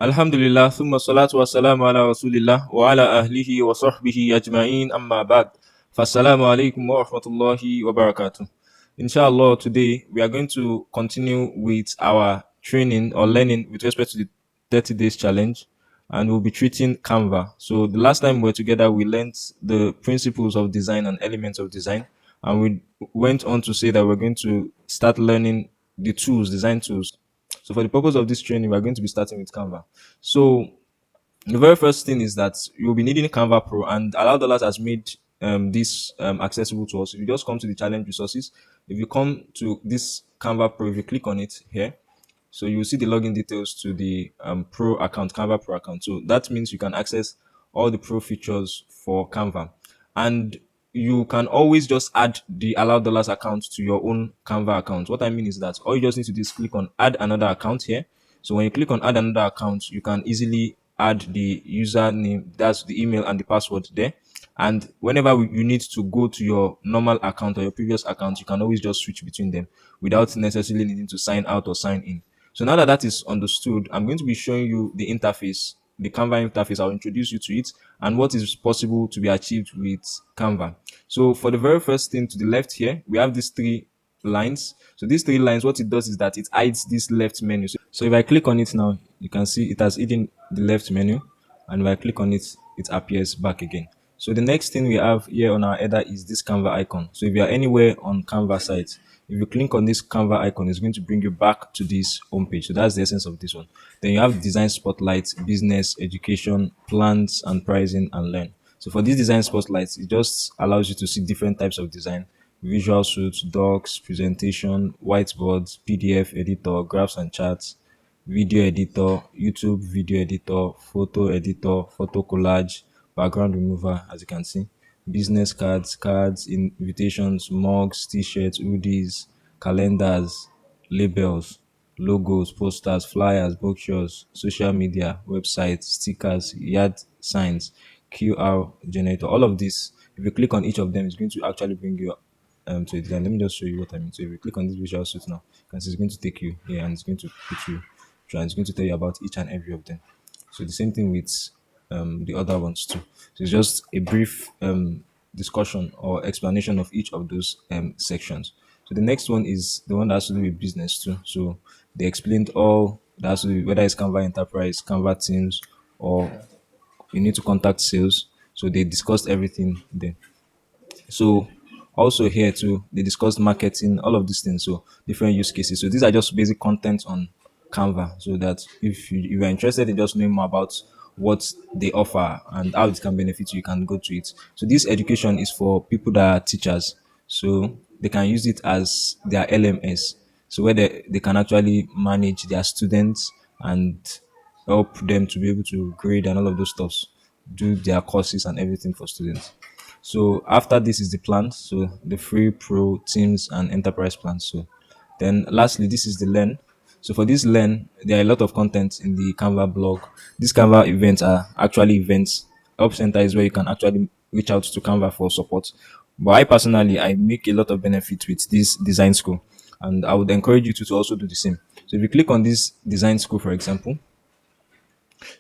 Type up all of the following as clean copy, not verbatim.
Alhamdulillah, thumma salatu wa salamu ala rasulillah wa ala ahlihi wa sahbihi ajma'in amma ba'd. Fassalamu alaikum wa rahmatullahi wa barakatuh. Inshallah, today we are going to continue with our training or learning with respect to the 30 days challenge, and we'll be treating Canva. So the last time we were together, we learned the principles of design and elements of design, and we went on to say that we're going to start learning the tools, design tools. So for the purpose of this training, we're going to be starting with Canva. So the very first thing is that you'll be needing Canva Pro, and Allow Dollars has made this accessible to us. If you just come to the challenge resources, if you come to this Canva Pro, if you click on it here, so you will see the login details to the Pro account, Canva Pro account. So that means you can access all the Pro features for Canva, and you can always just add the Allow Dollars account to your own Canva account. What I mean is that all you just need to do is click on Add Another Account here. So when you click on Add Another Account, you can easily add the username, that's the email and the password there. And whenever you need to go to your normal account or your previous account, you can always just switch between them without necessarily needing to sign out or sign in. So now that that is understood, I'm going to be showing you the interface, the Canva interface. I'll introduce you to it and what is possible to be achieved with Canva. So for the very first thing to the left here, we have these three lines. So these three lines, what it does is that it hides this left menu. So if I click on it now, you can see it has hidden the left menu, and if I click on it, it appears back again. So the next thing we have here on our header is this Canva icon. So if you are anywhere on Canva site, if you click on this Canva icon, it's going to bring you back to this homepage. So that's the essence of this one. Then you have design spotlight, business, education, plans and pricing, and learn. So for this design spotlight, it just allows you to see different types of design: visual suits, docs, presentation, whiteboards, PDF editor, graphs and charts, video editor, YouTube video editor, photo collage, background remover, as you can see, business cards, invitations, mugs, t-shirts, hoodies, calendars, labels, logos, posters, flyers, brochures, social media, websites, stickers, yard signs, QR generator. All of this, if you click on each of them, it's going to actually bring you to it. Let me just show you what I mean. So if you click on this visual suit now, you can see it's going to take you here and it's going to put you through, and it's going to tell you about each and every of them. So the same thing with the other ones too. So it's just a brief discussion or explanation of each of those sections. So the next one is the one that has to do with business too. So they explained all that has to do with whether it's Canva Enterprise, Canva Teams, or you need to contact sales. So they discussed everything there. So also here too, they discussed marketing, all of these things. So different use cases. So these are just basic content on Canva. So that if you are interested in just knowing more about what they offer and how it can benefit you, you can go to it. So this education is for people that are teachers. So they can use it as their LMS. So where they can actually manage their students and help them to be able to grade and all of those stuffs, do their courses and everything for students. So after this is the plans, so the free, pro, teams, and enterprise plans. So then lastly, this is the learn. So for this learn, there are a lot of content in the Canva blog. These Canva events are actually events. Help Center is where you can actually reach out to Canva for support. But I personally, I make a lot of benefit with this design school, and I would encourage you to also do the same. So if you click on this design school, for example,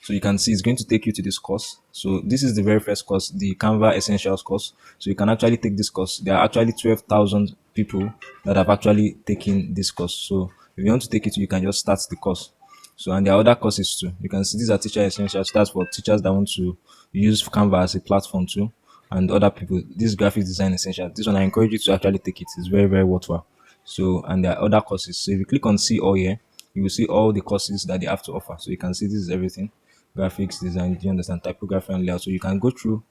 so you can see it's going to take you to this course. So this is the very first course, the Canva Essentials course. So you can actually take this course. There are actually 12,000 people that have actually taken this course. So if you want to take it, you can just start the course. So and there are other courses too. You can see these are teacher essentials. That's for teachers that want to use Canva as a platform too. And other people, this graphic design essential. This one I encourage you to actually take it. It's very, very worthwhile. So and there are other courses. So if you click on see all here, you will see all the courses that they have to offer. So you can see this is everything: graphics design, do you understand, typography and layout. So you can go through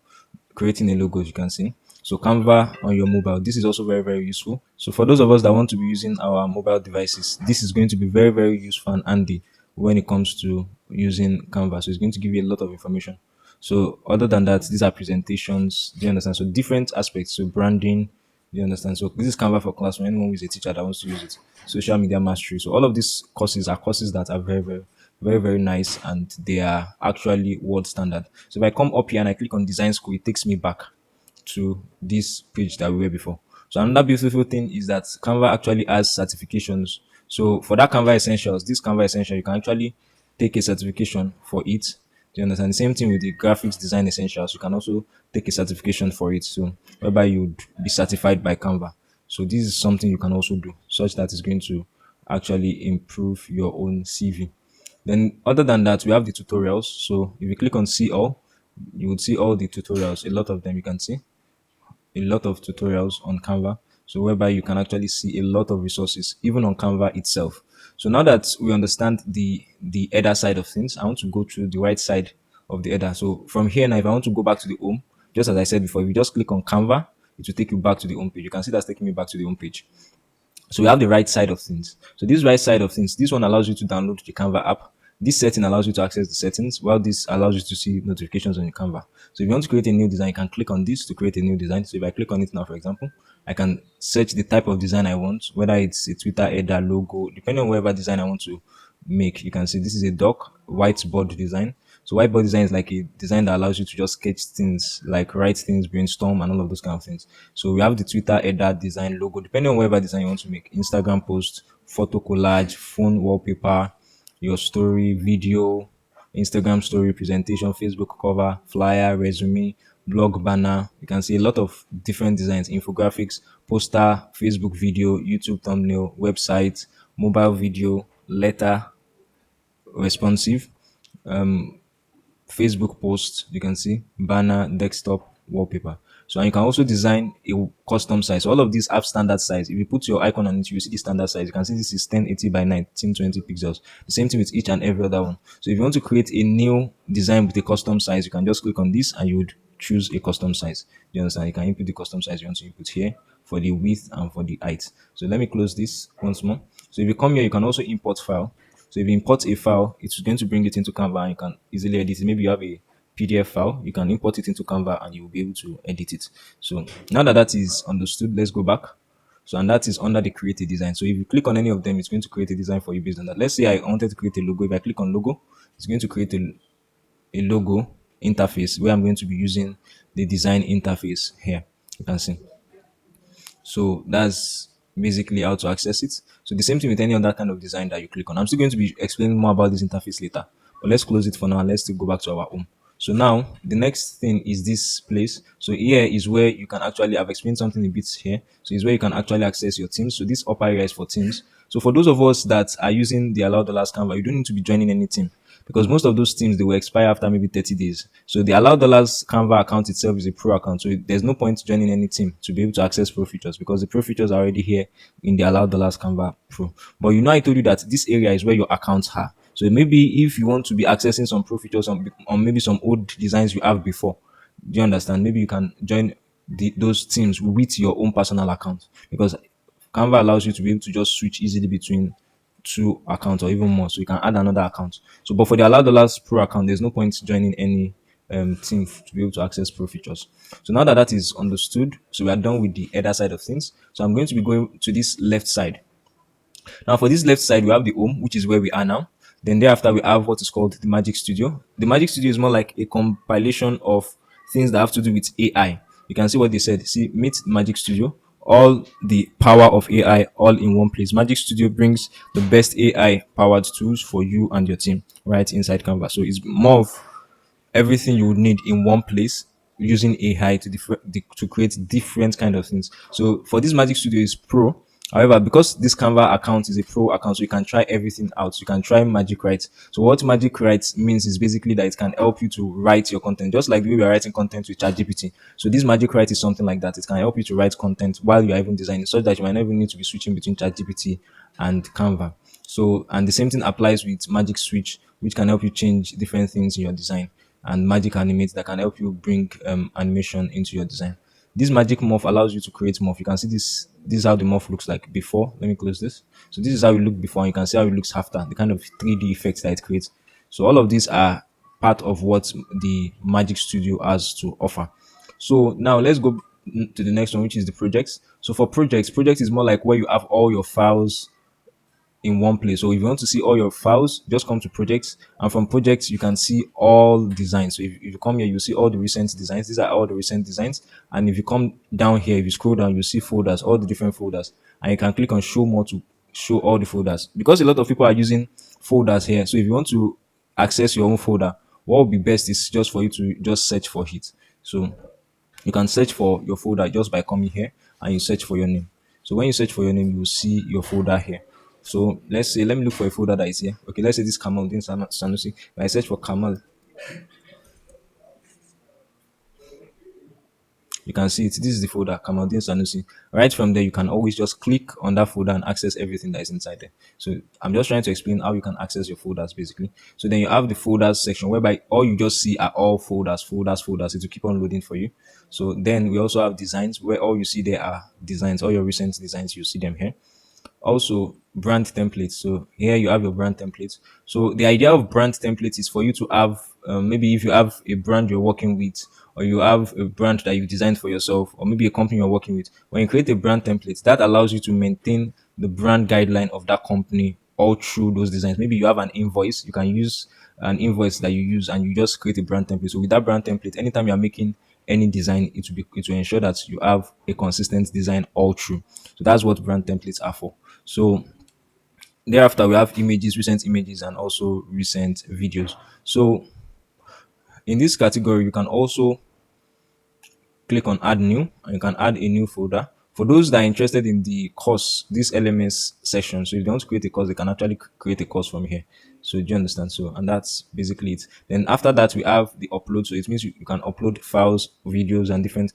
creating a logo, as you can see. So Canva on your mobile, this is also very, very useful. So for those of us that want to be using our mobile devices, this is going to be very, very useful and handy when it comes to using Canva. So it's going to give you a lot of information. So other than that, these are presentations, do you understand? So different aspects, so branding, do you understand? So this is Canva for class for anyone who is a teacher that wants to use it. Social media mastery. So all of these courses are courses that are very, very, very, very nice, and they are actually world standard. So if I come up here and I click on design school, it takes me back to this page that we were before. So another beautiful thing is that Canva actually has certifications. So for that Canva Essentials, this Canva Essential, you can actually take a certification for it. Do you understand? The same thing with the graphics design essentials. You can also take a certification for it, so whereby you'd be certified by Canva. So this is something you can also do, such that is going to actually improve your own CV. Then, other than that, we have the tutorials. So if you click on see all, you would see all the tutorials. A lot of them you can see a lot of tutorials on Canva. So whereby you can actually see a lot of resources, even on Canva itself. So now that we understand the header side of things, I want to go through the right side of the header. So from here now, if I want to go back to the home, just as I said before, if you just click on Canva, it will take you back to the home page. You can see that's taking me back to the home page. So we have the right side of things. So this right side of things, this one allows you to download the Canva app. This setting allows you to access the settings, while this allows you to see notifications on your Canva. So if you want to create a new design, you can click on this to create a new design. So if I click on it now, for example, I can search the type of design I want, whether it's a Twitter header, logo, depending on whatever design I want to make. You can see this is a doc whiteboard design. So whiteboard design is like a design that allows you to just sketch things, like write things, brainstorm, and all of those kind of things. So we have the Twitter header design logo, depending on whatever design you want to make. Instagram post, photo collage, phone wallpaper, your story, video, Instagram story, presentation, Facebook cover, flyer, resume, blog banner. You can see a lot of different designs, infographics, poster, Facebook video, YouTube thumbnail, website, mobile video, letter, responsive, Facebook post, you can see banner, desktop, wallpaper. So and you can also design a custom size. So all of these have standard size. If you put your icon on it, you see the standard size. You can see this is 1080 by 1920 pixels. The same thing with each and every other one. So if you want to create a new design with a custom size, you can just click on this and you would choose a custom size. Do you understand? You can input the custom size you want to input here for the width and for the height. So let me close this once more. So if you come here, you can also import file. So if you import a file, it's going to bring it into Canva and you can easily edit it. Maybe you have a PDF file, you can import it into Canva and you will be able to edit it. So now that that is understood, let's go back. So and that is under the create a design. So if you click on any of them, it's going to create a design for you based on that. Let's say I wanted to create a logo. If I click on logo, it's going to create a logo interface where I'm going to be using the design interface here. You can see. So that's basically how to access it. So the same thing with any other kind of design that you click on. I'm still going to be explaining more about this interface later, but let's close it for now and let's still go back to our home. So now the next thing is this place. So here is where you can actually, I've explained something a bit here. So it's where you can actually access your teams. So this upper area is for teams. So for those of us that are using the Allow Dollars Canva, you don't need to be joining any team because most of those teams they will expire after maybe 30 days. So the Allow Dollars Canva account itself is a pro account, so there's no point joining any team to be able to access pro features because the pro features are already here in the Allow Dollars Canva Pro. But you know, I told you that this area is where your accounts are. So maybe if you want to be accessing some pro features on maybe some old designs you have before, do you understand? Maybe you can join those teams with your own personal account because Canva allows you to be able to just switch easily between two accounts or even more. So you can add another account. So, but for the Allow Dollars Pro account, there's no point joining any team to be able to access pro features. So now that that is understood, so we are done with the header side of things. So I'm going to be going to this left side. Now for this left side, we have the home, which is where we are now. Then thereafter, we have what is called the Magic Studio. The Magic Studio is more like a compilation of things that have to do with AI. You can see what they said. See, meet Magic Studio. All the power of AI all in one place. Magic Studio brings the best AI powered tools for you and your team right inside Canva. So it's more of everything you would need in one place using AI to create different kind of things. So for this Magic Studio is pro. However, because this Canva account is a pro account, so you can try everything out. You can try Magic Write. So what Magic Write means is basically that it can help you to write your content, just like the way we are writing content with ChatGPT. So this Magic Write is something like that. It can help you to write content while you are even designing, so that you might not even need to be switching between ChatGPT and Canva. So, and the same thing applies with Magic Switch, which can help you change different things in your design, and Magic Animate that can help you bring animation into your design. This Magic Morph allows you to create morph. You can see this. This is how the morph looks like before. Let me close this. So this is how it looked before. And you can see how it looks after. The kind of 3D effects that it creates. So all of these are part of what the Magic Studio has to offer. So now let's go to the next one, which is the projects. So for projects is more like where you have all your files in one place. So if you want to see all your files, just come to projects, and from projects you can see all designs. So if you come here, you see all the recent designs. These are all the recent designs. And if you come down here, if you scroll down, you see folders, all the different folders, and you can click on show more to show all the folders, because a lot of people are using folders here. So if you want to access your own folder, what would be best is just for you to just search for it. So you can search for your folder just by coming here and you search for your name. So when you search for your name, you will see your folder here. So let's say, let me look for a folder that is here. Okay, let's say this Kamal Din Sanusi. When I search for Kamal, you can see it. This is the folder, Kamaldeen Sanusi. Right from there, you can always just click on that folder and access everything that is inside there. So I'm just trying to explain how you can access your folders basically. So then you have the folders section whereby all you just see are all folders, folders, folders. It will keep on loading for you. So then we also have designs where all you see there are designs, all your recent designs, you see them here. Also brand templates. So here you have your brand templates. So the idea of brand templates is for you to have, maybe if you have a brand you're working with, or you have a brand that you designed for yourself, or maybe a company you're working with, when you create a brand template, that allows you to maintain the brand guideline of that company all through those designs. Maybe you have an invoice, you can use an invoice that you use and you just create a brand template. So with that brand template, anytime you're making any design, it will ensure that you have a consistent design all through. So that's what brand templates are for. So thereafter, we have images, recent images, and also recent videos. So in this category, you can also click on add new and you can add a new folder. For those that are interested in the course, this LMS session, so if they want to create a course, they can actually create a course from here. So do you understand? So, and that's basically it. Then after that, we have the upload. So it means you can upload files, videos, and different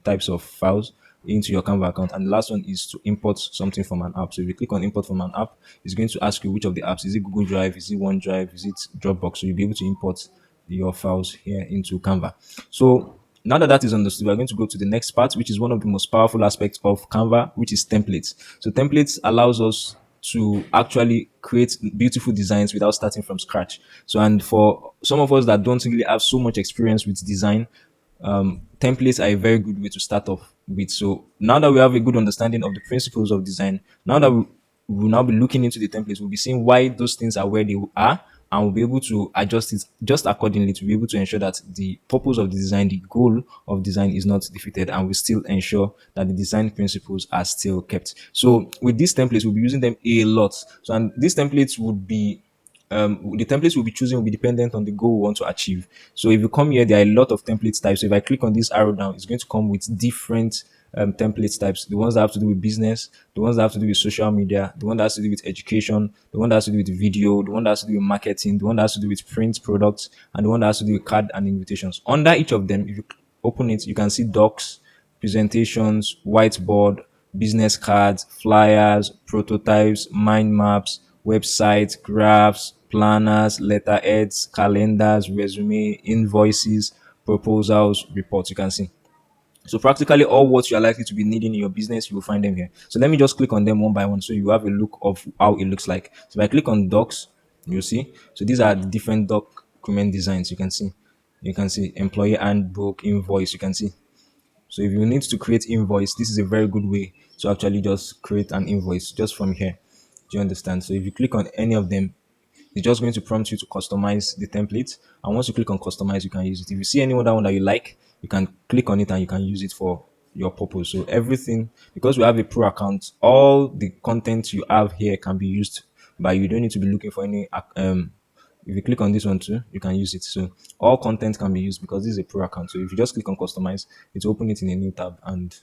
types of files into your Canva account. And the last one is to import something from an app. So if you click on import from an app, it's going to ask you which of the apps. Is it Google Drive? Is it OneDrive? Is it Dropbox? So you'll be able to import your files here into Canva. So now that that is understood, we're going to go to the next part, which is one of the most powerful aspects of Canva, which is templates. So templates allows us to actually create beautiful designs without starting from scratch. So, and for some of us that don't really have so much experience with design, templates are a very good way to start off with. So now that we have a good understanding of the principles of design, now that we will now be looking into the templates, we'll be seeing why those things are where they are, and we'll be able to adjust it just accordingly to be able to ensure that the purpose of the design, the goal of design is not defeated, and we still ensure that the design principles are still kept. So with these templates, we'll be using them a lot. So, and these templates would be the templates we'll be choosing will be dependent on the goal we want to achieve. So if you come here, there are a lot of template types. So if I click on this arrow down, it's going to come with different template types. The ones that have to do with business, the ones that have to do with social media, the one that has to do with education, the one that has to do with video, the one that has to do with marketing, the one that has to do with print products, and the one that has to do with card and invitations. Under each of them, if you open it, you can see docs, presentations, whiteboard, business cards, flyers, prototypes, mind maps, websites, graphs, planners, letterheads, calendars, resume, invoices, proposals, reports. You can see. So practically all what you are likely to be needing in your business, you will find them here. So let me just click on them one by one so you have a look of how it looks like. So if I click on docs, you'll see. So these are the different document designs. You can see. You can see employee handbook, invoice. You can see. So if you need to create invoice, this is a very good way to actually just create an invoice just from here. Do you understand? So if you click on any of them, it's just going to prompt you to customize the template. And once you click on customize, you can use it. If you see any other one that you like, you can click on it and you can use it for your purpose. So everything, because we have a pro account, all the content you have here can be used by you. You don't need to be looking for any if you click on this one too, you can use it. So all content can be used because this is a pro account. So if you just click on customize, it will open it in a new tab and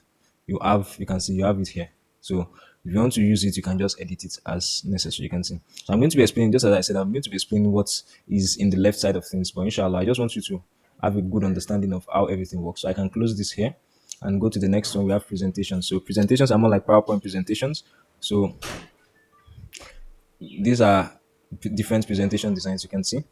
you can see you have it here. So if you want to use it, you can just edit it as necessary. You can see. So I'm going to be explaining, just as I said, I'm going to be explaining what is in the left side of things. But inshallah, I just want you to have a good understanding of how everything works. So I can close this here and go to the next one. We have presentations. So presentations are more like PowerPoint presentations. So these are different presentation designs. You can see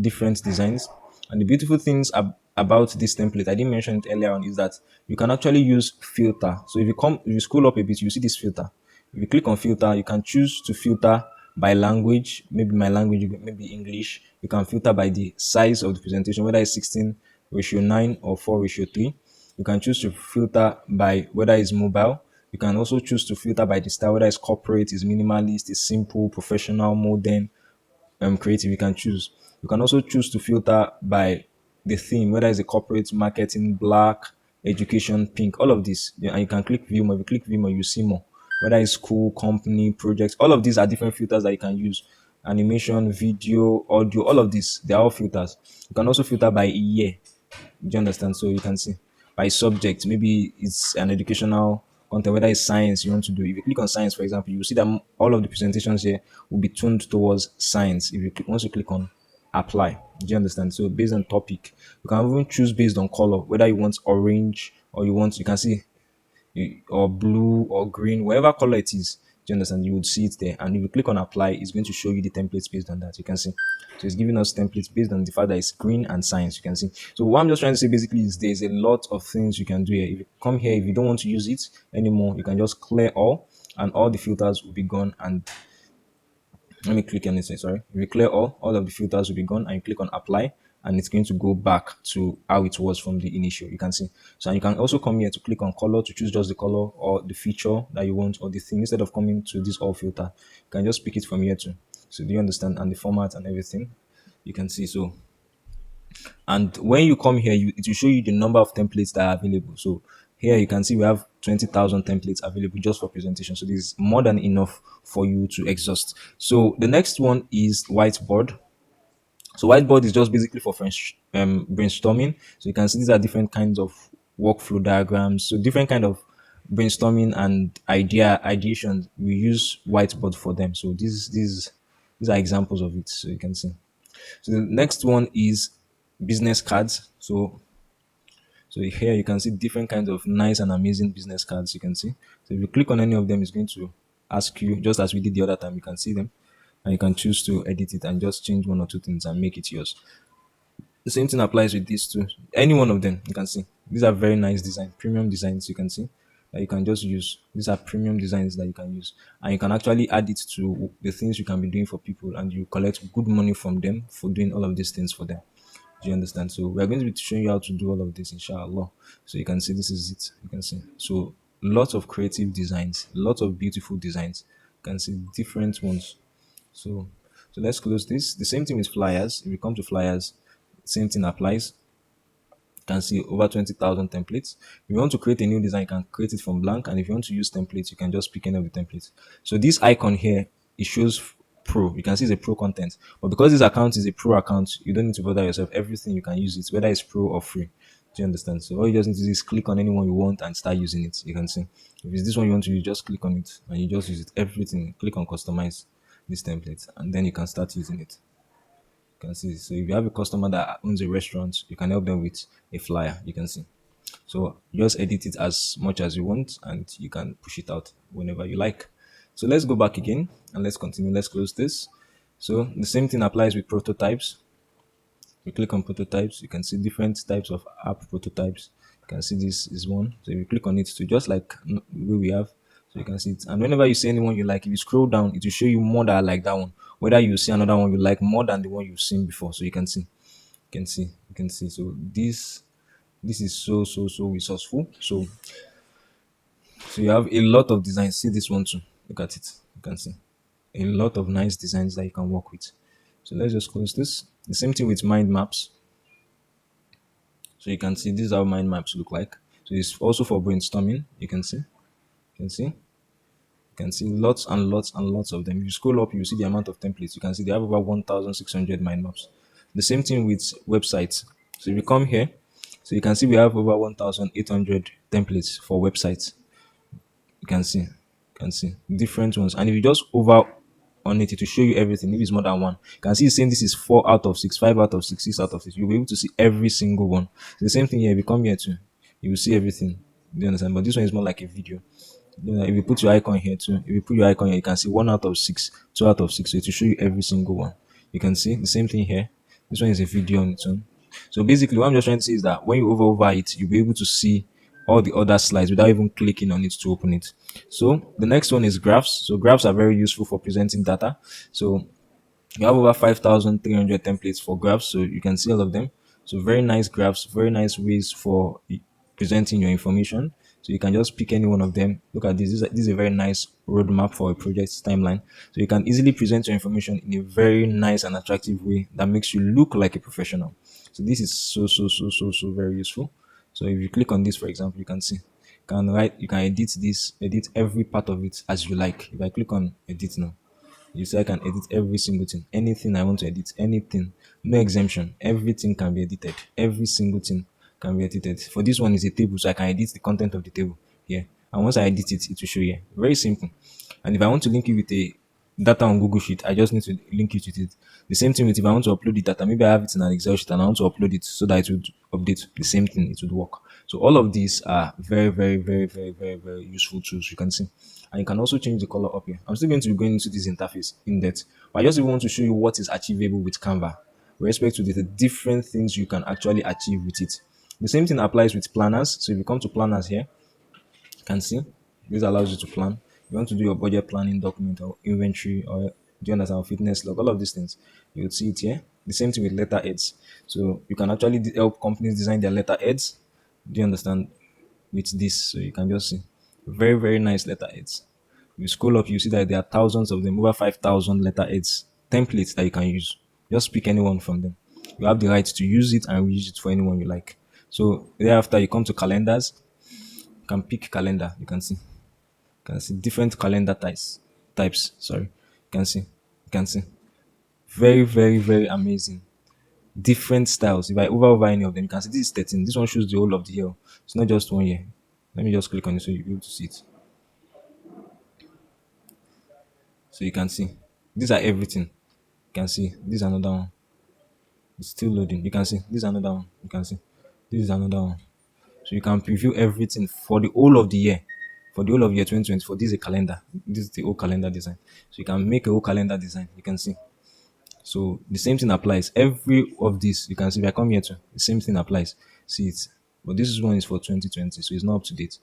different designs, and the beautiful things about this template, I didn't mention it earlier on, is that you can actually use filter. So if you scroll up a bit, you see this filter. If you click on filter, you can choose to filter by language. Maybe my language, maybe English. You can filter by the size of the presentation, whether it's 16:9 or 4:3. You can choose to filter by whether it's mobile. You can also choose to filter by the style, whether it's corporate, is minimalist, is simple, professional, modern, creative. You can choose. You can also choose to filter by the theme, whether it's a corporate, marketing, black, education, pink, all of this. Yeah, and you can click view more. If you click view more, you see more. Whether it's school, company, projects, all of these are different filters that you can use. animation, video, audio, all of this, they are all filters. You can also filter by year. Do you understand? So you can see by subject, maybe it's an educational content, whether it's science you want to do. If you click on science, for example, you will see that all of the presentations here will be tuned towards science. If you once you click on apply, do you understand? So based on topic, you can even choose based on color, whether you want orange or you can see or blue or green, whatever color it is. Do you understand? You would see it there. And if you click on apply, it's going to show you the templates based on that. You can see. So it's giving us templates based on the fact that it's green and science. You can see. So what I'm just trying to say basically is there's a lot of things you can do here. If you come here, if you don't want to use it anymore, you can just clear all and all the filters will be gone, and let me click on it. Sorry. If you clear all of the filters will be gone, and you click on apply, and it's going to go back to how it was from the initial. You can see. So you can also come here to click on color to choose just the color or the feature that you want or the thing. Instead of coming to this all filter, you can just pick it from here too. So do you understand? And the format and everything, you can see. So and when you come here, it will show you the number of templates that are available. So here you can see we have 20,000 templates available just for presentation. So this is more than enough for you to exhaust. So the next one is whiteboard. So whiteboard is just basically for brainstorming. So you can see these are different kinds of workflow diagrams. So different kind of brainstorming and ideation. We use whiteboard for them. So these are examples of it. So you can see. So the next one is business cards. So here you can see different kinds of nice and amazing business cards. You can see. So if you click on any of them, it's going to ask you just as we did the other time. You can see them, and you can choose to edit it and just change one or two things and make it yours. The same thing applies with these two. Any one of them, you can see. These are very nice design, premium designs. You can see that you can just use. These are premium designs that you can use, and you can actually add it to the things you can be doing for people, and you collect good money from them for doing all of these things for them. Do you understand? So we are going to be showing you how to do all of this, inshallah. So you can see this is it. You can see. So lots of creative designs, lots of beautiful designs. You can see different ones. So so let's close this. The same thing with flyers. If you come to flyers, same thing applies. You can see over 20,000 templates. If you want to create a new design, you can create it from blank. And if you want to use templates, you can just pick any of the templates. So this icon here, it shows pro. You can see it's a pro content. But because this account is a pro account, you don't need to bother yourself. Everything you can use it, whether it's pro or free. Do you understand? So all you just need to do is click on anyone you want and start using it. You can see. If it's this one you want to use, just click on it and you just use it. Everything. Click on customize this template and then you can start using it. You can see. So if you have a customer that owns a restaurant, you can help them with a flyer. You can see. So just edit it as much as you want and you can push it out whenever you like. So let's go back again and let's continue. Let's close this. So the same thing applies with prototypes. You click on prototypes, you can see different types of app prototypes. You can see this is one. So if you click on it to just like the way we have, so you can see it. And whenever you see anyone you like, if you scroll down, it will show you more that are like that one. Whether you see another one you like more than the one you've seen before. So you can see. You can see. You can see. So this is so resourceful. So you have a lot of designs. See this one too. Look at it. You can see a lot of nice designs that you can work with. So let's just close this. The same thing with mind maps. So you can see this is how mind maps look like. So it's also for brainstorming. You can see. You can see. You can see lots and lots and lots of them. If you scroll up, you see the amount of templates. You can see they have over 1,600 mind maps. The same thing with websites. So if you come here, so you can see we have over 1,800 templates for websites. You can see, different ones. And if you just over on it, it will show you everything. If it's more than one, you can see it's saying this is 4 out of 6, 5 out of 6, 6 out of 6. You'll be able to see every single one. So the same thing here. If you come here too, you will see everything. Do you understand? But this one is more like a video. You know, if you put your icon here too, if you put your icon here, you can see 1 out of 6, 2 out of 6. So it will show you every single one. You can see the same thing here. This one is a video on its own. So basically, what I'm just trying to say is that when you over it, you'll be able to see all the other slides without even clicking on it to open it. So the next one is graphs. So graphs are very useful for presenting data. So you have over 5,300 templates for graphs, so you can see all of them. So very nice graphs, very nice ways for presenting your information. So you can just pick any one of them. Look at this. This is a very nice roadmap for a project timeline. So you can easily present your information in a very nice and attractive way that makes you look like a professional. So this is so very useful. So if you click on this, for example, you can see you can edit this, edit every part of it as you like. If I click on edit now, You say I can edit every single thing, anything I want to edit, anything, no exemption. Everything can be edited. Every single thing can be edited. For this one is a table, so I can edit the content of the table here. And once I edit it, it will show here. Very simple. And if I want to link it with a data on Google Sheet, I just need to link it with it. The same thing with if I want to upload the data, maybe I have it in an Excel sheet and I want to upload it so that it would update the same thing, it would work. So all of these are very, very, very, very, very, very useful tools. You can see. And you can also change the color up here. I'm still going to be going into this interface in depth, but I just even want to show you what is achievable with Canva with respect to the different things you can actually achieve with it. The same thing applies with planners. So if you come to planners here, you can see this allows you to plan. You want to do your budget planning document or inventory or do you understand fitness log, all of these things. You would see it here. The same thing with letterheads. So you can actually help companies design their letterheads. Do you understand? With this, so you can just see very, very nice letterheads. If you scroll up, you see that there are thousands of them, over 5,000 letterheads templates that you can use. Just pick anyone from them. You have the right to use it and reuse it for anyone you like. So thereafter, you come to calendars. You can pick calendar. You can see different calendar types. Sorry, you can see. You can see. Very, very, very amazing. Different styles. If I over any of them, you can see this is 13. This one shows the whole of the year. It's not just 1 year. Let me just click on it so you'll be able to see it. So you can see. These are everything. You can see. This is another one. It's still loading. You can see. This is another one. You can see. This is another one. So you can preview everything for the whole of the year. For the whole of year 2024, this is a calendar. This is the whole calendar design. So you can make a whole calendar design. You can see. So the same thing applies. Every of this, you can see if I come here to the same thing applies. See it. But this one is for 2020, so it's not up to date.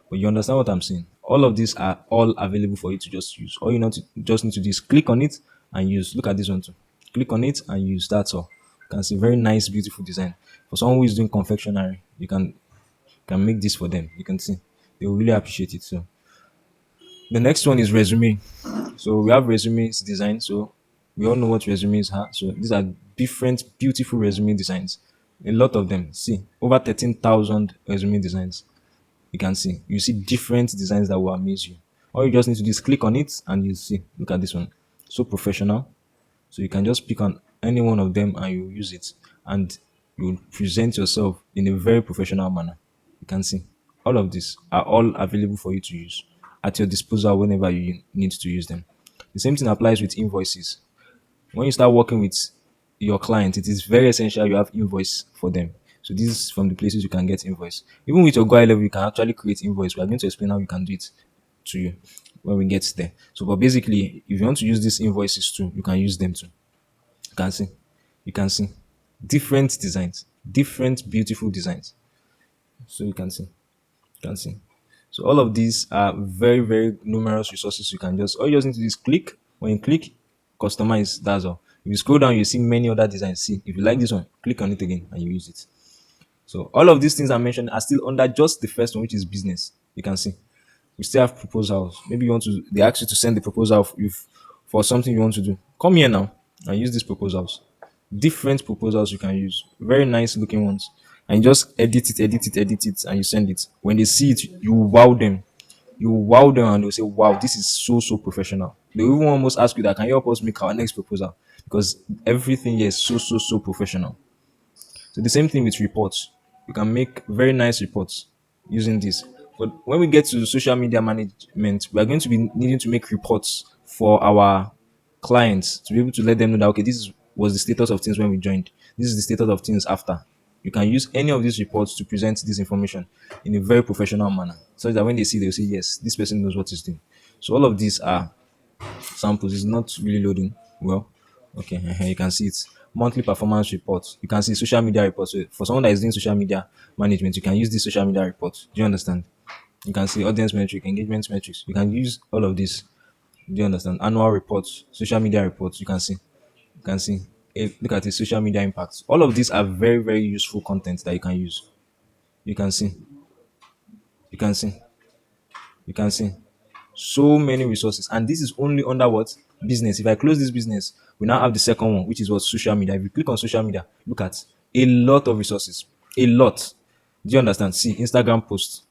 But you understand what I'm saying? All of these are all available for you to just use. All you know to just need to do is click on it and use. Look at this one too. Click on it and use. That's all. You can see very nice, beautiful design. For someone who is doing confectionery, you can make this for them. You can see they will really appreciate it. So the next one is resume. So we have resumes design. So we all know what resumes are. So these are different, beautiful resume designs. A lot of them. See, over 13,000 resume designs. You can see. You see different designs that will amaze you. All you just need to do is click on it and you see. Look at this one. So professional. So you can just pick on any one of them and you use it. And you present yourself in a very professional manner. You can see. All of these are all available for you to use at your disposal whenever you need to use them. The same thing applies with invoices. When you start working with your client, it is very essential you have invoice for them. So this is from the places you can get invoice. Even with your guide level, you can actually create invoice. We are going to explain how you can do it to you when we get there. So, but basically, if you want to use these invoices too, you can use them too. You can see, you can see different designs, different beautiful designs. So you can see. So all of these are very, very numerous resources you can just all you just need to do is click. When you click, customize, that's all. If you scroll down, you see many other designs. See, if you like this one, click on it again and you use it. So all of these things I mentioned are still under just the first one, which is business. You can see. We still have proposals. Maybe you want to they ask you to send the proposal for something you want to do. Come here now and use these proposals. Different proposals you can use. Very nice looking ones. And you just edit it, and you send it. When they see it, you wow them. You wow them and they'll say, wow, this is so so professional. They will even almost ask you that can you help us make our next proposal? Because everything here is so so so professional. So the same thing with reports. You can make very nice reports using this. But when we get to social media management, we are going to be needing to make reports for our clients to be able to let them know that okay, was the status of things when we joined. This is the status of things after. You can use any of these reports to present this information in a very professional manner, so that when they see, they'll say, yes, this person knows what he's doing. So all of these are samples. It's not really loading well. Okay, you can see it. Monthly performance reports. You can see social media reports. So for someone that is doing social media management, you can use this social media reports. Do you understand? You can see audience metric, engagement metrics. You can use all of this. Do you understand? Annual reports, social media reports. You can see. You can see. Look at the social media impacts. All of these are very, very useful content that you can use. You can see. You can see. You can see. So many resources, and this is only under what business. If I close this business, we now have the second one, which is what social media. If you click on social media, look at a lot of resources, a lot. Do you understand? See Instagram posts,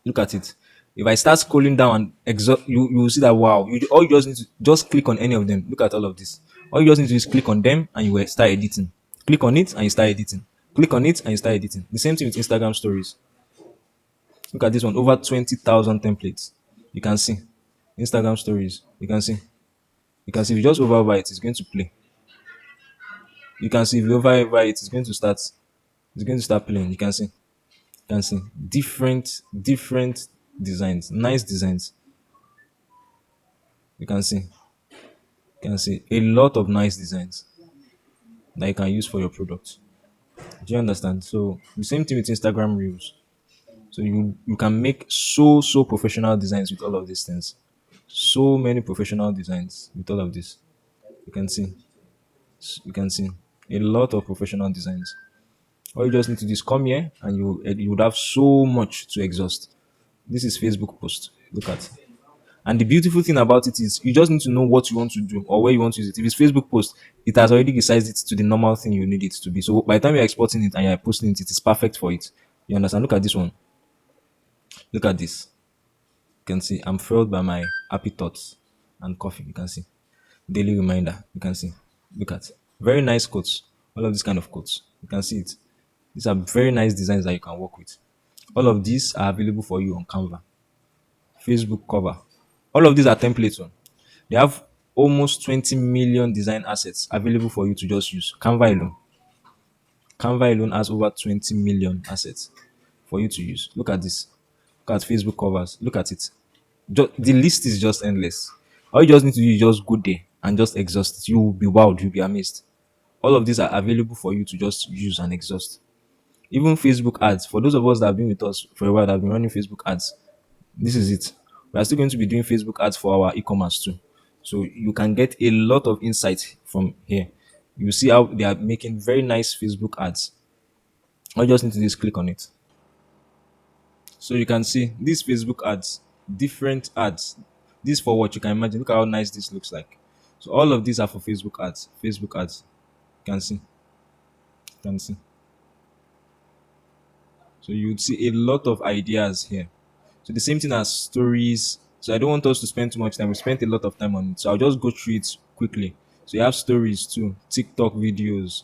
look at it. If I start scrolling down and you will see that wow, all you just need to just click on any of them. Look at all of this. All you just need to do is click on them and you will start editing. Click on it and you start editing. Click on it and you start editing. The same thing with Instagram stories. Look at this one, over 20,000 templates. You can see Instagram stories. You can see. You can see if you just over it, it's going to play. You can see if you over it, it's going to start. It's going to start playing. You can see. You can see different designs, nice designs. You can see. You can see a lot of nice designs that you can use for your product. Do you understand? So the same thing with Instagram Reels. So you can make so professional designs with all of these things. So many professional designs with all of this. You can see. You can see a lot of professional designs. All you just need to do is come here and you would have so much to exhaust. This is Facebook post. Look at. And the beautiful thing about it is you just need to know what you want to do or where you want to use it. If it's Facebook post, it has already resized it to the normal thing you need it to be. So by the time you're exporting it and you're posting it, it is perfect for it. You understand? Look at this one. Look at this. You can see I'm fueled by my happy thoughts and coffee. You can see. Daily reminder. You can see. Look at. Very nice quotes. All of these kind of quotes. You can see it. These are very nice designs that you can work with. All of these are available for you on Canva. Facebook cover. All of these are templates. They have almost 20 million design assets available for you to just use. Canva alone. Canva alone has over 20 million assets for you to use. Look at this. Look at Facebook covers. Look at it. The list is just endless. All you just need to do is just go there and just exhaust it. You will be wowed. You'll be amazed. All of these are available for you to just use and exhaust. Even Facebook ads. For those of us that have been with us for a while, that have been running Facebook ads, this is it. We are still going to be doing Facebook ads for our e-commerce too. So you can get a lot of insight from here. You see how they are making very nice Facebook ads. All you just need to do is click on it. So you can see these Facebook ads, different ads. This for what you can imagine. Look at how nice this looks like. So all of these are for Facebook ads. Facebook ads. You can see. You can see. So you'd see a lot of ideas here. So the same thing as stories. So I don't want us to spend too much time. We spent a lot of time on it. So I'll just go through it quickly. So you have stories too, TikTok videos.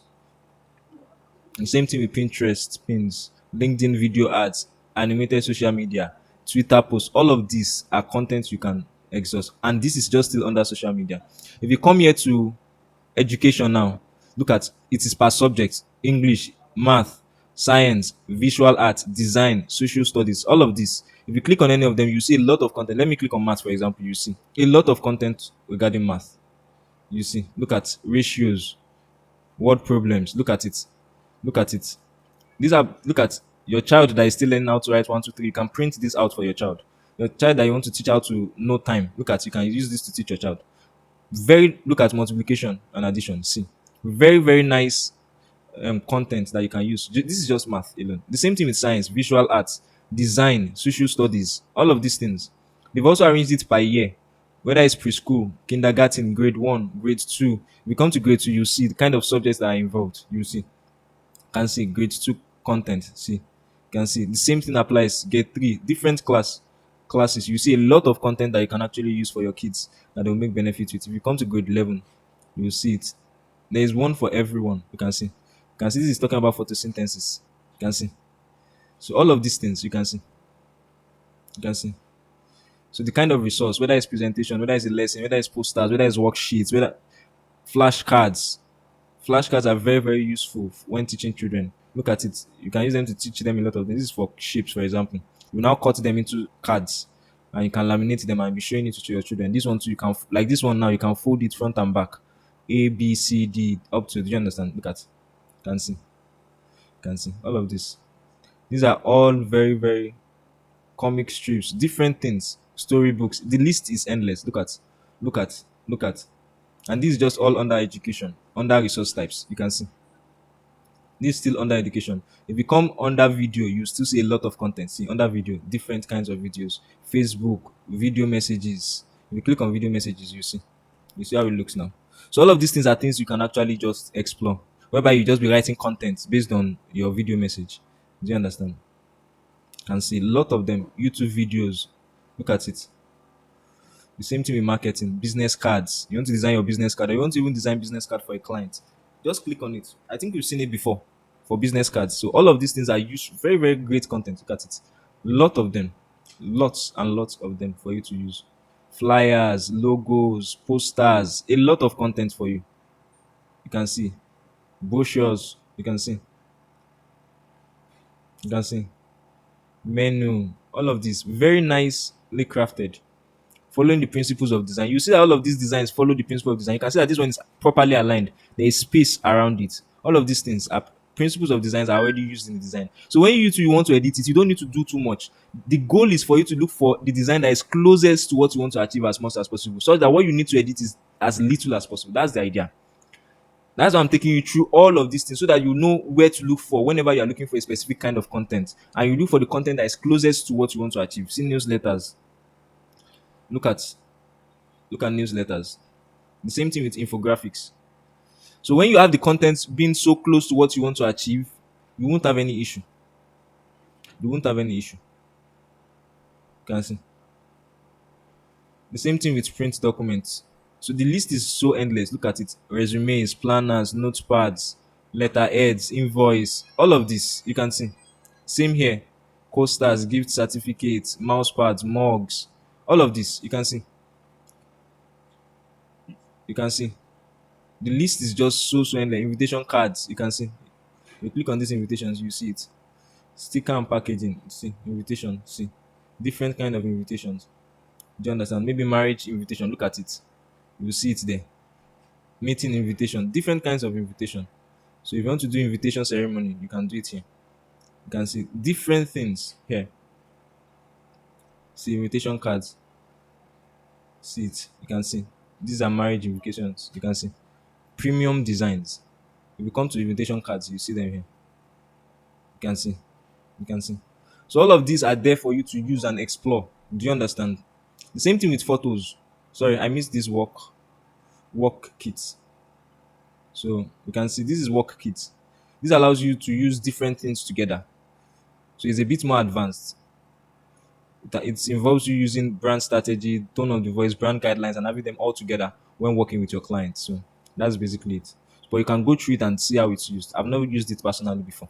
The same thing with Pinterest, pins, LinkedIn video ads, animated social media, Twitter posts. All of these are content you can exhaust. And this is just still under social media. If you come here to education now, look at it is per subject: English, math, science, visual art, design, social studies, all of this. If you click on any of them, you see a lot of content. Let me click on math, for example. You see a lot of content regarding math. You see, look at ratios, word problems. Look at it. Look at it. These are, look at your child that is still learning how to write one, two, three. You can print this out for your child. Your child that you want to teach how to know time. Look at, you can use this to teach your child. Look at multiplication and addition. See, very nice content that you can use. This is just math alone. The same thing with science, visual arts, design, social studies, all of these things. They've also arranged it by year, whether it's preschool, kindergarten, grade 1, grade 2. If you come to grade 2, you see the kind of subjects that are involved. You see, can see grade 2 content. See, you can see the same thing applies. Grade 3, different classes. You see a lot of content that you can actually use for your kids that will make benefit with. If you come to grade 11, you'll see it. There is one for everyone. You can see. You can see this is talking about photosynthesis. You can see. So all of these things you can see. You can see. So the kind of resource, whether it's presentation, whether it's a lesson, whether it's posters, whether it's worksheets, whether flashcards. Flashcards are very useful when teaching children. Look at it. You can use them to teach them a lot of things. This is for shapes, for example. You now cut them into cards and you can laminate them and be showing it to your children. This one too, you can, like this one now, you can fold it front and back. A, B, C, D, up to, do you understand? Look at it. You can see. You can see. All of this. These are all very comic strips, different things, storybooks. The list is endless. Look at. And this is just all under education, under resource types. You can see. This is still under education. If you come under video, you still see a lot of content. See, under video, different kinds of videos. Facebook, video messages. If you click on video messages, you see. You see how it looks now. So all of these things are things you can actually just explore. Whereby you just be writing content based on your video message. Do you understand? You can see a lot of them. YouTube videos. Look at it. The same thing with marketing, business cards. You want to design your business card, or you want to even design business card for a client. Just click on it. I think you've seen it before for business cards. So all of these things are used, very, very great content. Look at it. Lot of them. Lots and lots of them for you to use. Flyers, logos, posters, a lot of content for you. You can see. Brochures, you can see. You can see. Menu, all of this. Very nicely crafted, following the principles of design. You see that all of these designs follow the principle of design. You can see that this one is properly aligned. There is space around it. All of these things are principles of designs are already used in the design. So when you want to edit it, you don't need to do too much. The goal is for you to look for the design that is closest to what you want to achieve as much as possible, so that what you need to edit is as little as possible. That's the idea. That's why I'm taking you through all of these things, so that you know where to look for whenever you're looking for a specific kind of content, and you look for the content that is closest to what you want to achieve. See newsletters. Look at newsletters. The same thing with infographics. So when you have the content being so close to what you want to achieve, you won't have any issue. You won't have any issue. You can see. The same thing with print documents. So the list is so endless. Look at it. Resumes, planners, notepads, letterheads, invoice, all of this. You can see. Same here. Coasters, gift certificates, mouse pads, mugs, all of this. You can see. You can see. The list is just so endless. Invitation cards, you can see. You click on these invitations, you see it. Sticker and packaging, see. Invitation, see. Different kind of invitations. Do you understand? Maybe marriage invitation, look at it. You will see it there. Meeting invitation, different kinds of invitation. So if you want to do invitation ceremony, you can do it here. You can see different things here. See invitation cards. See it. You can see. These are marriage invitations. You can see. Premium designs. If you come to invitation cards, you see them here. You can see. You can see. So all of these are there for you to use and explore. Do you understand? The same thing with photos. Sorry, I missed this work kits. So you can see this is work kits. This allows you to use different things together. So it's a bit more advanced. It involves you using brand strategy, tone of the voice, brand guidelines, and having them all together when working with your clients. So that's basically it. But you can go through it and see how it's used. I've never used it personally before.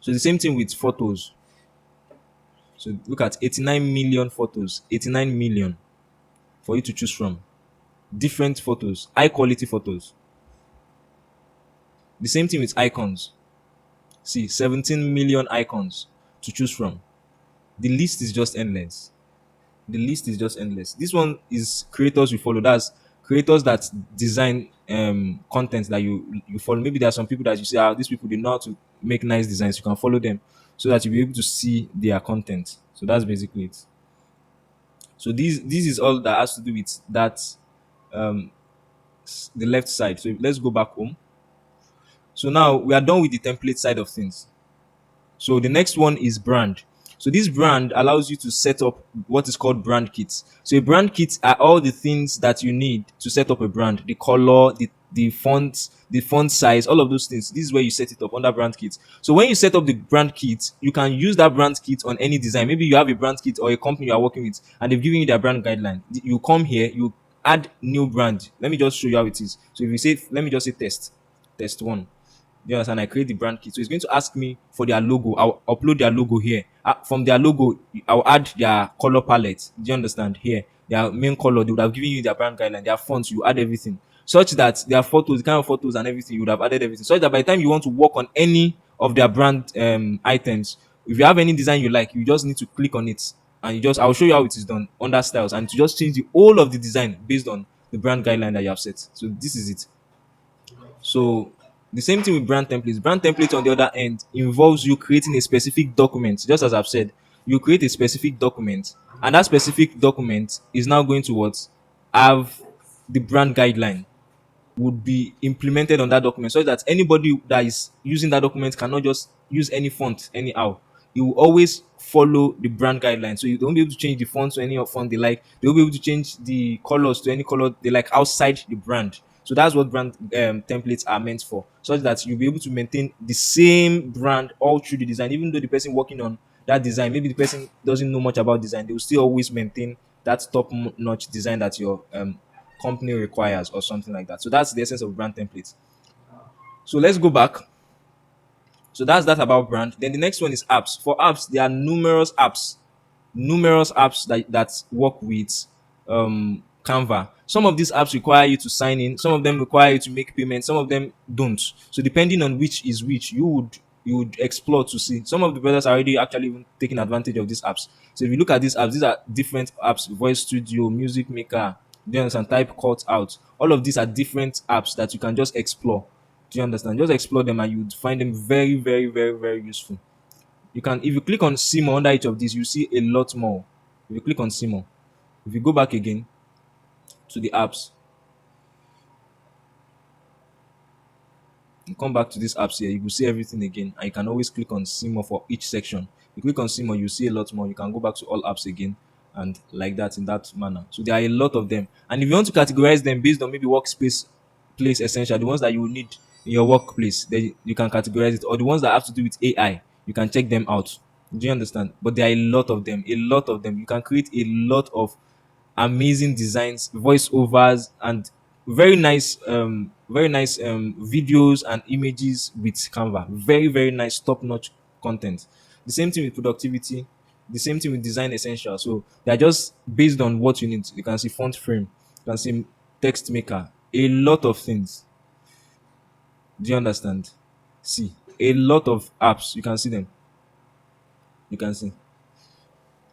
So the same thing with photos. So look at 89 million photos, 89 million for you to choose from. Different photos, high quality photos. The same thing with icons. See, 17 million icons to choose from. The list is just endless. The list is just endless. This one is creators you follow. That's creators that design content that you follow. Maybe there are some people that you say, these people they know how to make nice designs. You can follow them so that you'll be able to see their content. So that's basically it. So this is all that has to do with that the left side. So let's go back home. So now we are done with the template side of things. So the next one is brand. So this brand allows you to set up what is called brand kits. So a brand kit are all the things that you need to set up a brand. The color, the font size, all of those things. This is where you set it up under brand kits. So when you set up the brand kit, you can use that brand kit on any design. Maybe you have a brand kit or a company you are working with and they've given you their brand guideline. You come here, you add new brand. Let me just show you how it is. So if you say, let me just say test one. You understand? I create the brand kit. So it's going to ask me for their logo. I'll upload their logo here. From their logo, I'll add their color palette. Do you understand? Here, their main color, they would have given you their brand guideline, their fonts, you add everything. Such that their photos, the kind of photos and everything, you would have added everything. Such that by the time you want to work on any of their brand items, if you have any design you like, you just need to click on it. And I'll show you how it is done under styles. And to just change the whole of the design based on the brand guideline that you have set. So this is it. So the same thing with brand templates. Brand templates on the other end involves you creating a specific document. Just as I've said, you create a specific document, and that specific document is now going to have the brand guideline would be implemented on that document, so that anybody that is using that document cannot just use any font anyhow. You will always follow the brand guideline. So you don't be able to change the font to any font they like. They'll be able to change the colors to any color they like outside the brand. So that's what brand templates are meant for, so that you'll be able to maintain the same brand all through the design, even though the person working on that design. Maybe the person doesn't know much about design, they will still always maintain that top notch design that your company requires or something like that. So that's the essence of brand templates. So let's go back. So that's that about brand. Then the next one is apps. For apps, there are numerous apps that work with Canva. Some of these apps require you to sign in. Some of them require you to make payments. Some of them don't. So depending on which is which, you would explore to see. Some of the brothers are already actually even taking advantage of these apps. So if you look at these apps, these are different apps: Voice Studio, Music Maker, do you understand? Type Cut Out. All of these are different apps that you can just explore. Do you understand? Just explore them and you would find them very, very, very, very useful. You can, if you click on see more under each of these, you see a lot more. If you click on see more, if you go back again to the apps, you come back to these apps here, you will see everything again, and you can always click on see more for each section. You click on see more, you see a lot more. You can go back to all apps again, and like that, in that manner. So there are a lot of them, and if you want to categorize them based on maybe workspace place essential, the ones that you will need in your workplace, then you can categorize it, or the ones that have to do with AI, you can check them out. Do you understand? But there are a lot of them, a lot of them. You can create a lot of amazing designs, voiceovers, and very nice videos and images with Canva. Very, very nice, top-notch content. The same thing with productivity, the same thing with design essentials. So they are just based on what you need. You can see font frame, you can see text maker, a lot of things. Do you understand? See, a lot of apps. You can see them. You can see.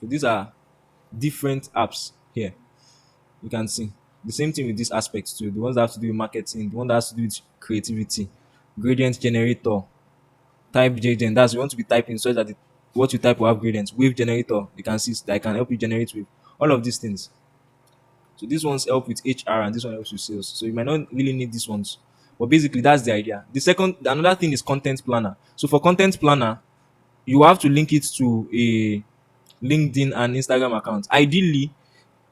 So these are different apps here. You can see the same thing with these aspects too. The ones that have to do with marketing, the one that has to do with creativity, gradient generator, type JGen. That's you want to be typing so that what you type will have gradients. Wave generator, you can see that can help you generate wave. All of these things. So these ones help with HR and this one helps with sales. So you might not really need these ones. But basically that's the idea. Another thing is content planner. So for content planner, you have to link it to a LinkedIn and Instagram account. Ideally,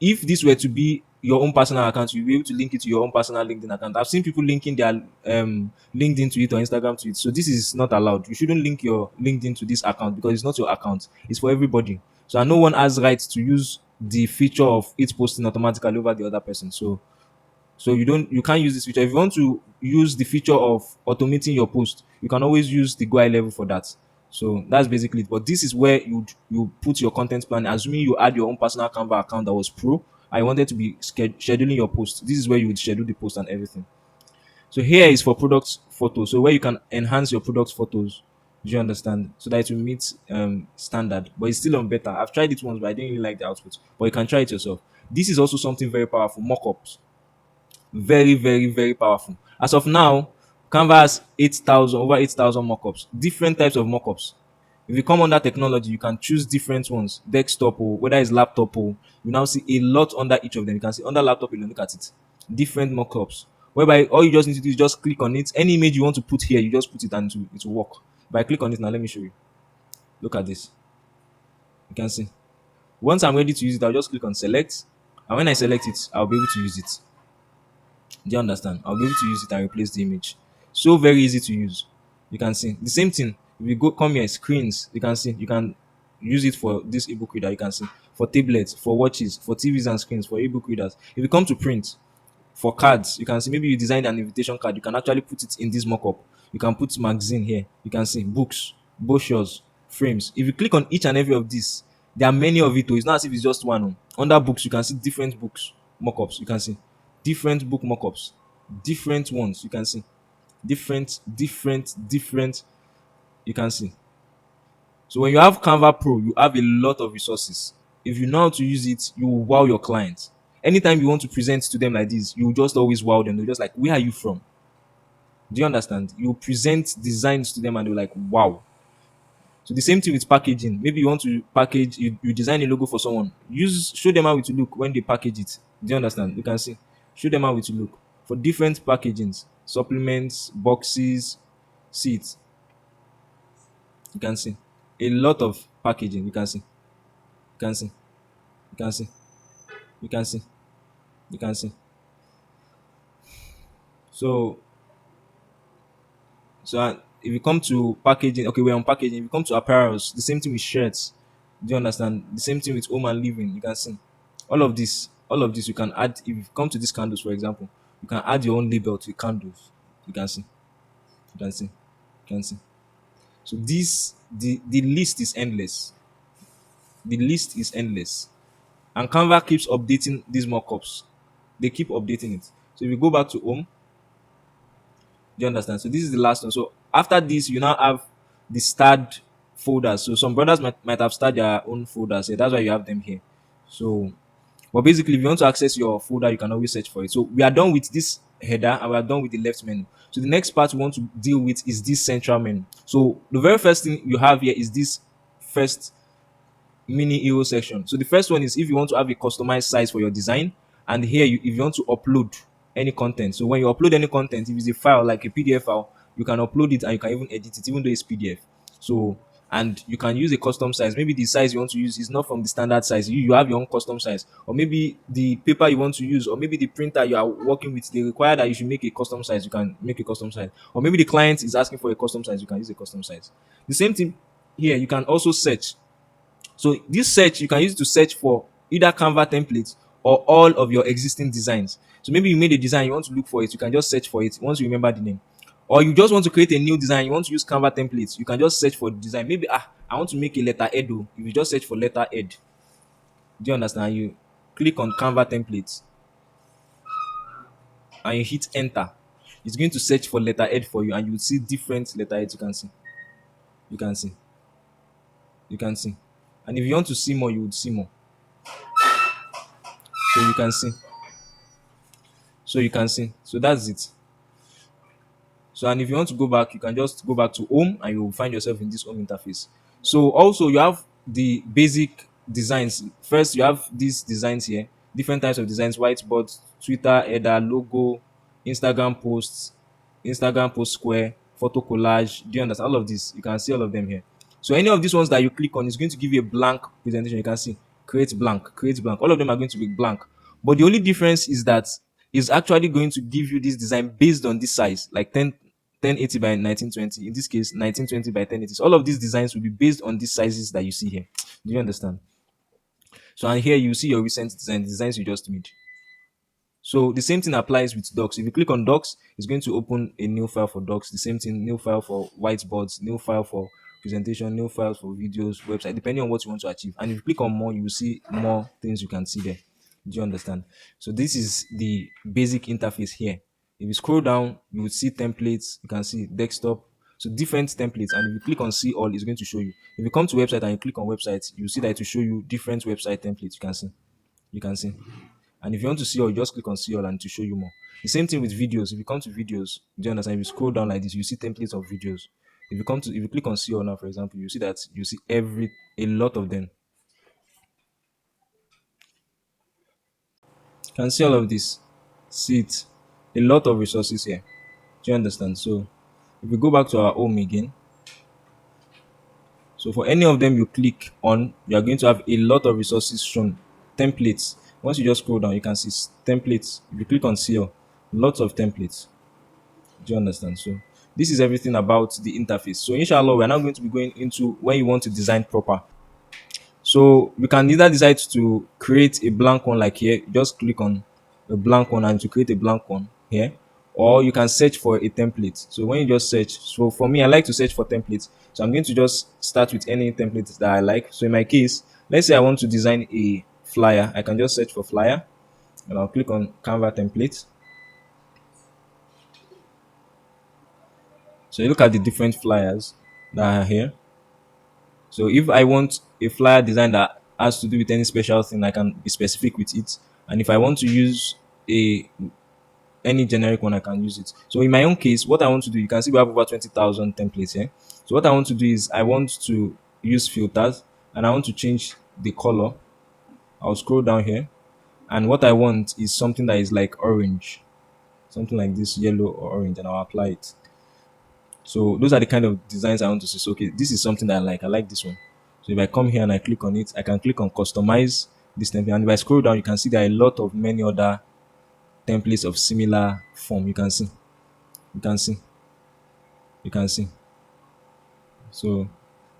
if this were to be your own personal account, you'll be able to link it to your own personal LinkedIn account. I've seen people linking their LinkedIn to it or Instagram to it. So this is not allowed. You shouldn't link your LinkedIn to this account because it's not your account. It's for everybody. So no one has rights to use the feature of it posting automatically over the other person. So you can't use this feature. If you want to use the feature of automating your post, you can always use the GUI level for that. So that's basically it. But this is where you put your content plan. Assuming you add your own personal Canva account that was pro, I wanted to be scheduling your post. This is where you would schedule the post and everything. So here is for product photos. So where you can enhance your product photos. Do you understand? So that it will meet standard, but it's still on beta. I've tried it once, but I didn't really like the output. But you can try it yourself. This is also something very powerful. Mockups, very, very, very powerful. As of now, Canva has 8,000, over 8,000 mockups, different types of mockups. If you come under technology, you can choose different ones, desktop or whether it's laptop or you now see a lot under each of them. You can see under laptop, you look at it, different mockups. Whereby all you just need to do is just click on it. Any image you want to put here, you just put it and it will work. If I click on it now, let me show you. Look at this. You can see. Once I'm ready to use it, I'll just click on select. And when I select it, I'll be able to use it. Do you understand? I'll be able to use it and replace the image. So very easy to use. You can see the same thing. If you go come here, screens, you can see you can use it for this ebook reader. You can see for tablets, for watches, for TVs and screens, for ebook readers. If you come to print, for cards, you can see maybe you designed an invitation card. You can actually put it in this mockup. You can put magazine here. You can see books, brochures, frames. If you click on each and every of these, there are many of it. It's not as if it's just one. Under books, you can see different books mockups. You can see different book mockups, different ones. You can see different. You can see. So when you have Canva Pro, you have a lot of resources. If you know how to use it, you will wow your clients. Anytime you want to present to them like this, you will just always wow them. They're just like, where are you from? Do you understand? You present designs to them and they're like, wow. So the same thing with packaging. Maybe you want to package, you design a logo for someone. Show them how it will look when they package it. Do you understand? You can see. Show them how it will look for different packagings, supplements, boxes, seats. You can see a lot of packaging. You can see. You can see. You can see. You can see. You can see. So a if you come to packaging, okay, we're on packaging. If you come to apparels, the same thing with shirts. Do you understand? The same thing with home and living. You can see all of this you can add. If you come to these candles, for example, you can add your own label to candles. You can see, you can see, you can see. So the list is endless. The list is endless, and Canva keeps updating these mockups. They keep updating it. So if you go back to home, do you understand? So this is the last one. So after this, you now have the starred folders. So some brothers might have started their own folders. Yeah, that's why you have them here. So, but basically, if you want to access your folder, you can always search for it. So we are done with this header and we are done with the left menu. So the next part we want to deal with is this central menu. So the very first thing you have here is this first mini hero section. So the first one is if you want to have a customized size for your design, and here if you want to upload any content. So when you upload any content, if it's a file like a PDF file, you can upload it and you can even edit it, even though it's PDF. So and you can use a custom size. Maybe the size you want to use is not from the standard size. You have your own custom size, or maybe the paper you want to use, or maybe the printer you are working with, they require that you should make a custom size. You can make a custom size, or maybe the client is asking for a custom size. You can use a custom size. The same thing here. You can also search. So this search, you can use it to search for either Canva templates or all of your existing designs. So maybe you made a design, you want to look for it, you can just search for it once you remember the name. Or you just want to create a new design, you want to use Canva templates, you can just search for the design. Maybe I want to make a letter head. If you just search for letter head, do you understand? You click on Canva templates and you hit enter. It's going to search for letter head for you, and you will see different letter heads. You can see. You can see. You can see. And if you want to see more, you would see more. So you can see. So you can see. So that's it. So, and if you want to go back, you can just go back to home and you will find yourself in this home interface. So also you have the basic designs. First, you have these designs here, different types of designs: whiteboard, Twitter header, logo, Instagram posts, Instagram post square, photo collage. Do you understand all of this? You can see all of them here. So any of these ones that you click on is going to give you a blank presentation. You can see create blank, create blank. All of them are going to be blank. But the only difference is that it's actually going to give you this design based on this size, like 1080 by 1920. In this case, 1920 by 1080. So all of these designs will be based on these sizes that you see here. Do you understand? So and here you see your recent design, the designs you just made. So the same thing applies with docs. If you click on docs, it's going to open a new file for docs. The same thing, new file for whiteboards, new file for presentation, new files for videos, website, depending on what you want to achieve. And if you click on more, you will see more things you can see there. Do you understand? So this is the basic interface here. If you scroll down, you will see templates. You can see desktop. So different templates. And if you click on see all, it's going to show you. If you come to website and you click on website, you see that it will show you different website templates. You can see. You can see. And if you want to see all, you just click on see all and to show you more. The same thing with videos. If you come to videos, do you understand? If you scroll down like this, you see templates of videos. If you click on see all now, for example, you see that you see a lot of them. You can see all of this. See it. A lot of resources here. Do you understand? So if we go back to our home again, so for any of them you click on, you are going to have a lot of resources shown. Templates. Once you just scroll down, you can see templates. If you click on see all, lots of templates. Do you understand? So this is everything about the interface. So inshallah, we're now going to be going into when you want to design proper. So you can either decide to create a blank one like here, just click on a blank one and to create a blank one here, or you can search for a template. So when you just search, so for me, I like to search for templates. So I'm going to just start with any template that I like. So in my case, let's say I want to design a flyer. I can just search for flyer and I'll click on Canva template. So you look at the different flyers that are here. So if I want a flyer design that has to do with any special thing, I can be specific with it. And if I want to use a any generic one, I can use it. So in my own case, what I want to do, you can see we have over 20,000 templates here. So what I want to do is I want to use filters and I want to change the color. I'll scroll down here. And what I want is something that is like orange, something like this, yellow or orange, and I'll apply it. So those are the kind of designs I want to see. So okay, this is something that I like. I like this one. So if I come here and I click on it, I can click on customize this template. And if I scroll down, you can see there are a lot of many other templates of similar form. You can see. You can see. You can see. So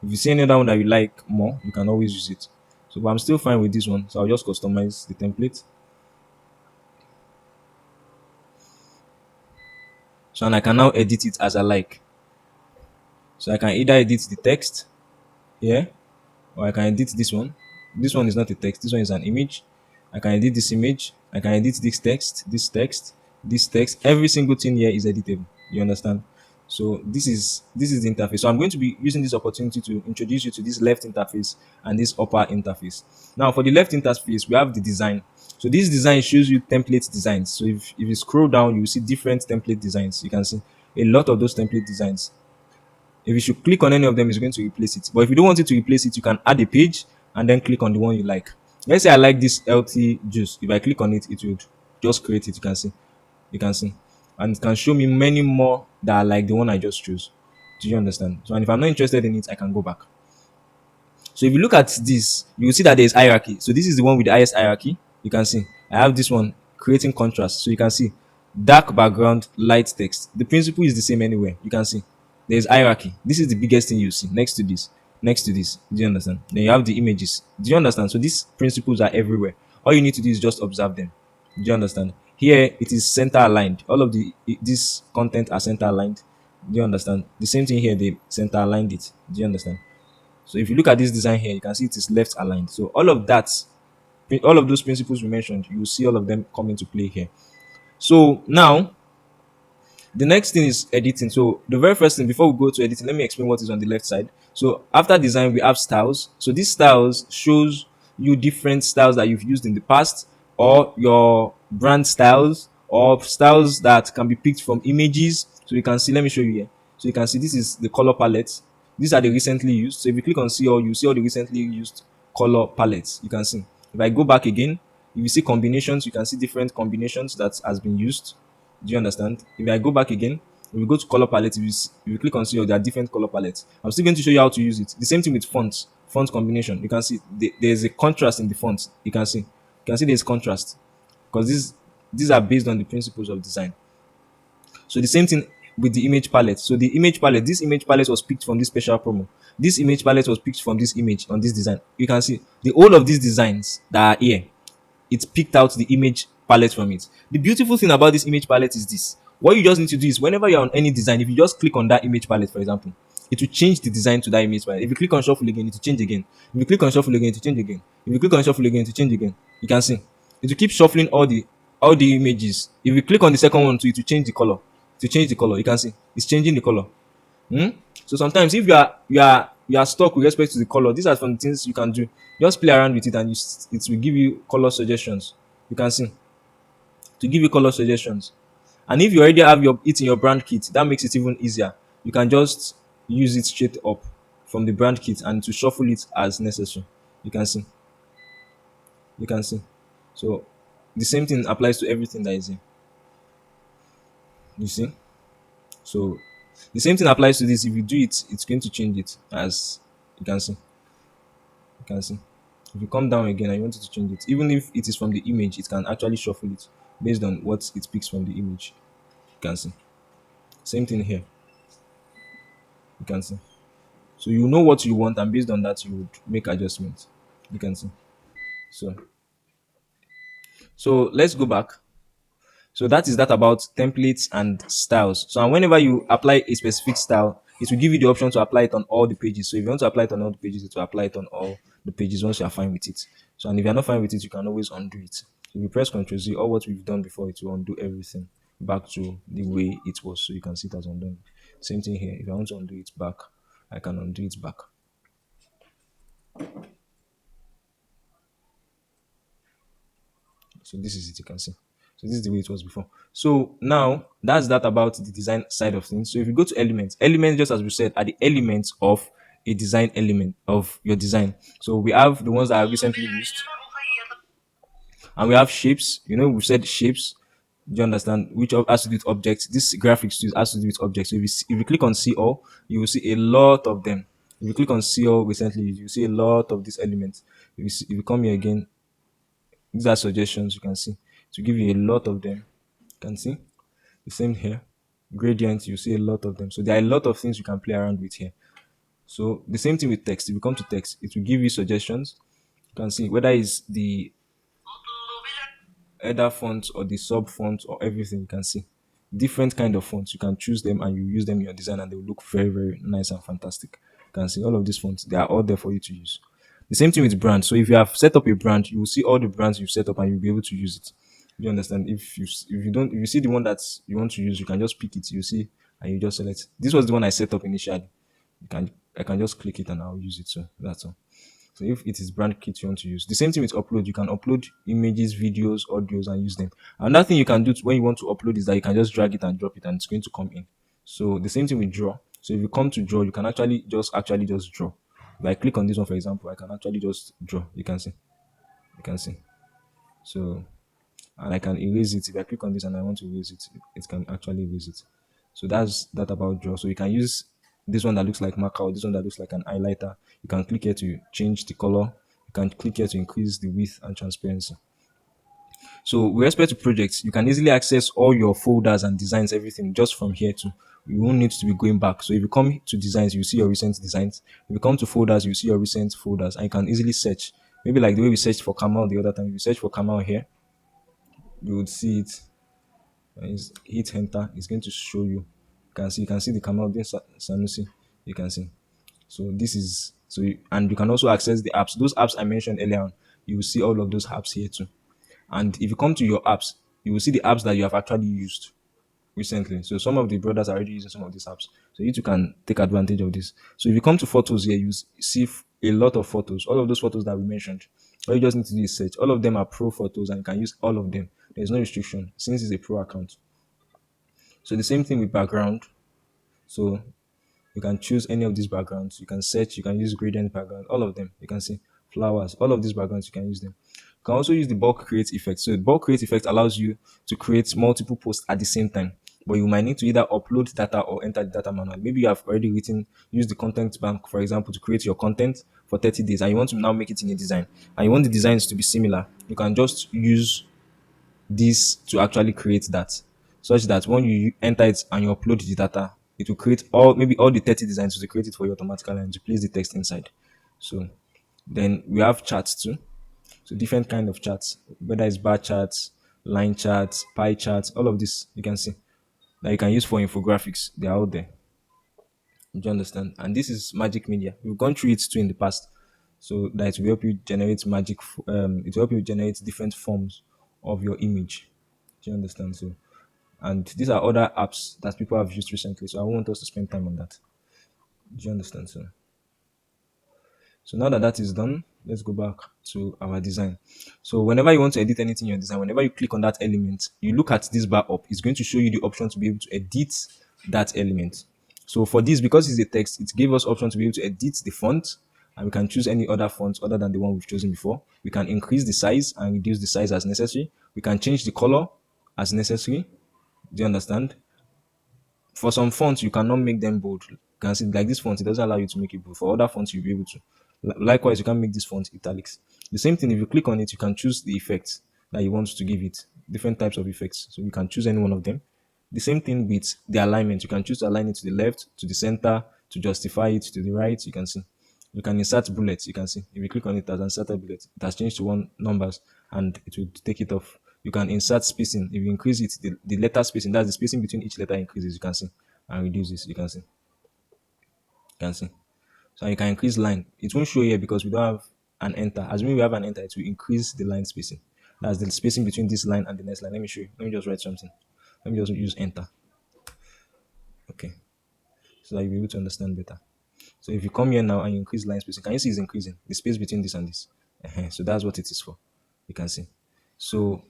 if you see any other one that you like more, you can always use it. So but I'm still fine with this one. So I'll just customize the template. So and I can now edit it as I like. So I can either edit the text here, or I can edit this one. This one is not a text, this one is an image. I can edit this image, I can edit this text, this text, this text. Every single thing here is editable. You understand? So this is the interface. So I'm going to be using this opportunity to introduce you to this left interface and this upper interface. Now for the left interface, we have the design. So this design shows you template designs. So if you scroll down, you will see different template designs. You can see a lot of those template designs. If you should click on any of them, it's going to replace it. But if you don't want it to replace it, you can add a page and then click on the one you like. Let's say I like this healthy juice. If I click on it, it would just create it. You can see, and it can show me many more that are like the one I just chose. Do you understand? So, and if I'm not interested in it, I can go back. So if you look at this, you will see that there is hierarchy. So this is the one with the highest hierarchy. You can see I have this one creating contrast. So you can see dark background, light text. The principle is the same anywhere. You can see there's hierarchy. This is the biggest thing you see next to this. Next to this. Do you understand? Then you have the images. Do you understand? So these principles are everywhere. All you need to do is just observe them. Do you understand? Here it is center aligned. All of this content are center aligned. Do you understand? The same thing here, they center aligned it. Do you understand? So if you look at this design here, you can see it is left aligned. So all of that, all of those principles we mentioned, you will see all of them come into play here. So now the next thing is editing. So the very first thing before we go to editing, let me explain what is on the left side. So after design, we have styles. So these styles shows you different styles that you've used in the past, or your brand styles, or styles that can be picked from images. So you can see, let me show you here. So you can see this is the color palette. These are the recently used. So if you click on see all, you see all the recently used color palettes. You can see. If I go back again, if you see combinations, you can see different combinations that has been used. Do you understand? If I go back again, if you go to color palette, if you click on see all, there are different color palettes. I'm still going to show you how to use it. The same thing with fonts, font combination. You can see there's a contrast in the fonts. You can see there's contrast because these are based on the principles of design. So the same thing with the image palette. So the image palette, this image palette was picked from this special promo. This image palette was picked from this image on this design. You can see the whole of these designs that are here, it picked out the image palette from it. The beautiful thing about this image palette is this. What you just need to do is whenever you're on any design, if you just click on that image palette, for example, it will change the design to that image palette. If you click on shuffle again, it will change again. If you click on shuffle again, it will change again. If you click on shuffle again, it will change again. You can see it will keep shuffling all the images. If you click on the second one too, it will change the color. To change the color, you can see it's changing the color. So sometimes if you are stuck with respect to the color, these are some things you can do. Just play around with it and it will give you color suggestions. You can see to give you color suggestions. And if you already have it in your brand kit, that makes it even easier. You can just use it straight up from the brand kit and to shuffle it as necessary. You can see. You can see. So the same thing applies to everything that is here. You see? So the same thing applies to this. If you do it, it's going to change it as you can see. You can see. If you come down again and you want it to change it, even if it is from the image, it can actually shuffle it based on what it picks from the image. You can see. Same thing here. You can see. So you know what you want, and based on that, you would make adjustments. You can see. So let's go back. So that is that about templates and styles. So and whenever you apply a specific style, it will give you the option to apply it on all the pages. So if you want to apply it on all the pages, it will apply it on all the pages once you are fine with it. So and if you're not fine with it, you can always undo it. So if you press Ctrl Z, all what we've done before, it will undo everything back to the way it was. So you can see it as undone. Same thing here. If I want to undo it back, I can undo it back. So this is it, you can see. So this is the way it was before. So now that's that about the design side of things. So if you go to elements just as we said are the elements of a design element of your design. So we have the ones that are recently used, and we have shapes. We've said shapes. Do you understand? Which has to do with objects. This graphics too has to do with objects. So if you click on see all, you will see a lot of them. If you click on see all recently, you see a lot of these elements. If you come here again, these are suggestions. You can see to give you a lot of them. You can see the same here. Gradients, you see a lot of them. So there are a lot of things you can play around with here. So the same thing with text. If you come to text, it will give you suggestions. You can see whether it's the header font or the sub font or everything. You can see different kind of fonts. You can choose them and you use them in your design, and they will look very very nice and fantastic. You can see all of these fonts. They are all there for you to use. The same thing with brand. So if you have set up a brand, you will see all the brands you've set up and you'll be able to use it. You understand? If you see the one that you want to use, you can just pick it. You see and you just select. This was the one I set up initially. I can just click it and I'll use it. So that's all. So if it is brand kit you want to use, the same thing with upload. You can upload images, videos, audios, and use them. Another thing you can do when you want to upload is that you can just drag it and drop it, and it's going to come in. So the same thing with draw. So if you come to draw, you can actually just draw. If I click on this one, for example, I can actually just draw. You can see. You can see. So and I can erase it. If I click on this and I want to erase it, it can actually erase it. So that's that about draw. So you can use this one that looks like marker or this one that looks like an highlighter. You can click here to change the color. You can click here to increase the width and transparency. So with respect to projects, you can easily access all your folders and designs, everything just from here too. You won't need to be going back. So if you come to designs, you see your recent designs. If you come to folders, you see your recent folders, and you can easily search. Maybe like the way we searched for Kamal the other time. If you search for Kamal here, you would see it. And hit enter, it's going to show you. You can see the Kamal Din Sanusi. You can see. So this is and you can also access the apps. Those apps I mentioned earlier on, you will see all of those apps here too. And if you come to your apps, you will see the apps that you have actually used recently. So some of the brothers are already using some of these apps. So you too can take advantage of this. So if you come to photos here, you see a lot of photos. All of those photos that we mentioned. All you just need to do is search. All of them are pro photos and you can use all of them. There's no restriction since it's a pro account. So the same thing with background. So you can choose any of these backgrounds. You can search, you can use gradient background, all of them. You can see flowers, all of these backgrounds, you can use them. You can also use the bulk create effect. So the bulk create effect allows you to create multiple posts at the same time. But you might need to either upload data or enter the data manually. Maybe you have already use the content bank, for example, to create your content for 30 days and you want to now make it in a design. And you want the designs to be similar. You can just use this to actually create that, such that when you enter it and you upload the data, it will create maybe all the 30 designs to create it for you automatically and to place the text inside. So then we have charts too. So different kind of charts, whether it's bar charts, line charts, pie charts, all of this you can see that you can use for infographics. They are out there. Do you understand? And this is magic media. We've gone through it too in the past. So that it will help you generate it will help you generate different forms of your image. Do you understand? So and these are other apps that people have used recently. So I want us to spend time on that. Do you understand? So now that that is done, let's go back to our design. So whenever you want to edit anything in your design, whenever you click on that element, you look at this bar up. It's going to show you the option to be able to edit that element. So for this, because it's a text, it gave us option to be able to edit the font, and we can choose any other font other than the one we've chosen before. We can increase the size and reduce the size as necessary. We can change the color as necessary. Do you understand? For some fonts, you cannot make them bold. You can see like this font, it doesn't allow you to make it bold. For other fonts, you'll be able to. Likewise, you can make this font italics. The same thing, if you click on it, you can choose the effects that you want to give it. Different types of effects. So you can choose any one of them. The same thing with the alignment. You can choose to align it to the left, to the center, to justify it to the right. You can see. You can insert bullets. You can see. If you click on it as inserted bullet, it has changed to one numbers and it will take it off. You can insert spacing. If you increase it, the letter spacing, that's the spacing between each letter increases, you can see. And reduce this, you can see. You can see. So you can increase line. It won't show here because we don't have an enter. As when we have an enter, it will increase the line spacing. That's the spacing between this line and the next line. Let me show you. Let me just write something. Let me just use enter. Okay. So that you'll be able to understand better. So if you come here now and you increase line spacing, can you see it's increasing? The space between this and this. So that's what it is for. You can see. So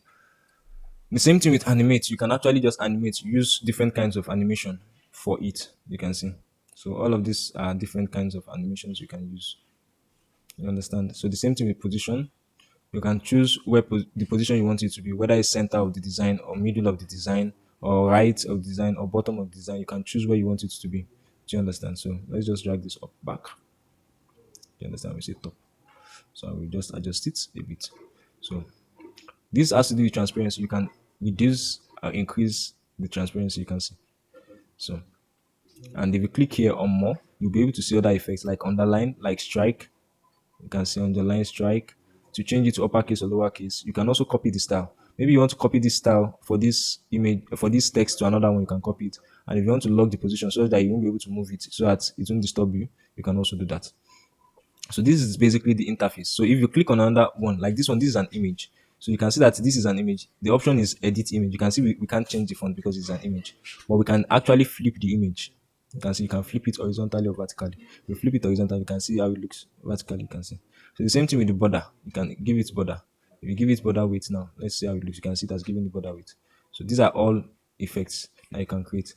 the same thing with animate. You can actually just animate, use different kinds of animation for it. You can see. So all of these are different kinds of animations you can use. You understand? So the same thing with position. You can choose where the position you want it to be, whether it's center of the design or middle of the design or right of the design or bottom of the design. You can choose where you want it to be. Do you understand? So let's just drag this up back. Do you understand? We say top. So I will just adjust it a bit. So this has to do with transparency. You can reduce or increase the transparency, you can see. So and if you click here on more, you'll be able to see other effects like underline, like strike. You can see underline, strike. To change it to uppercase or lowercase, you can also copy the style. Maybe you want to copy this style for this image, for this text to another one, you can copy it. And if you want to lock the position so that you won't be able to move it, so that it won't disturb you, you can also do that. So this is basically the interface. So if you click on another one, like this one, this is an image. So you can see that this is an image. The option is edit image. You can see we can't change the font because it's an image, but we can actually flip the image. You can see you can flip it horizontally or vertically. If you flip it horizontally, you can see how it looks vertically. You can see. So the same thing with the border. You can give it border. If you give it border weight now, let's see how it looks. You can see it has given the border weight. So these are all effects that you can create.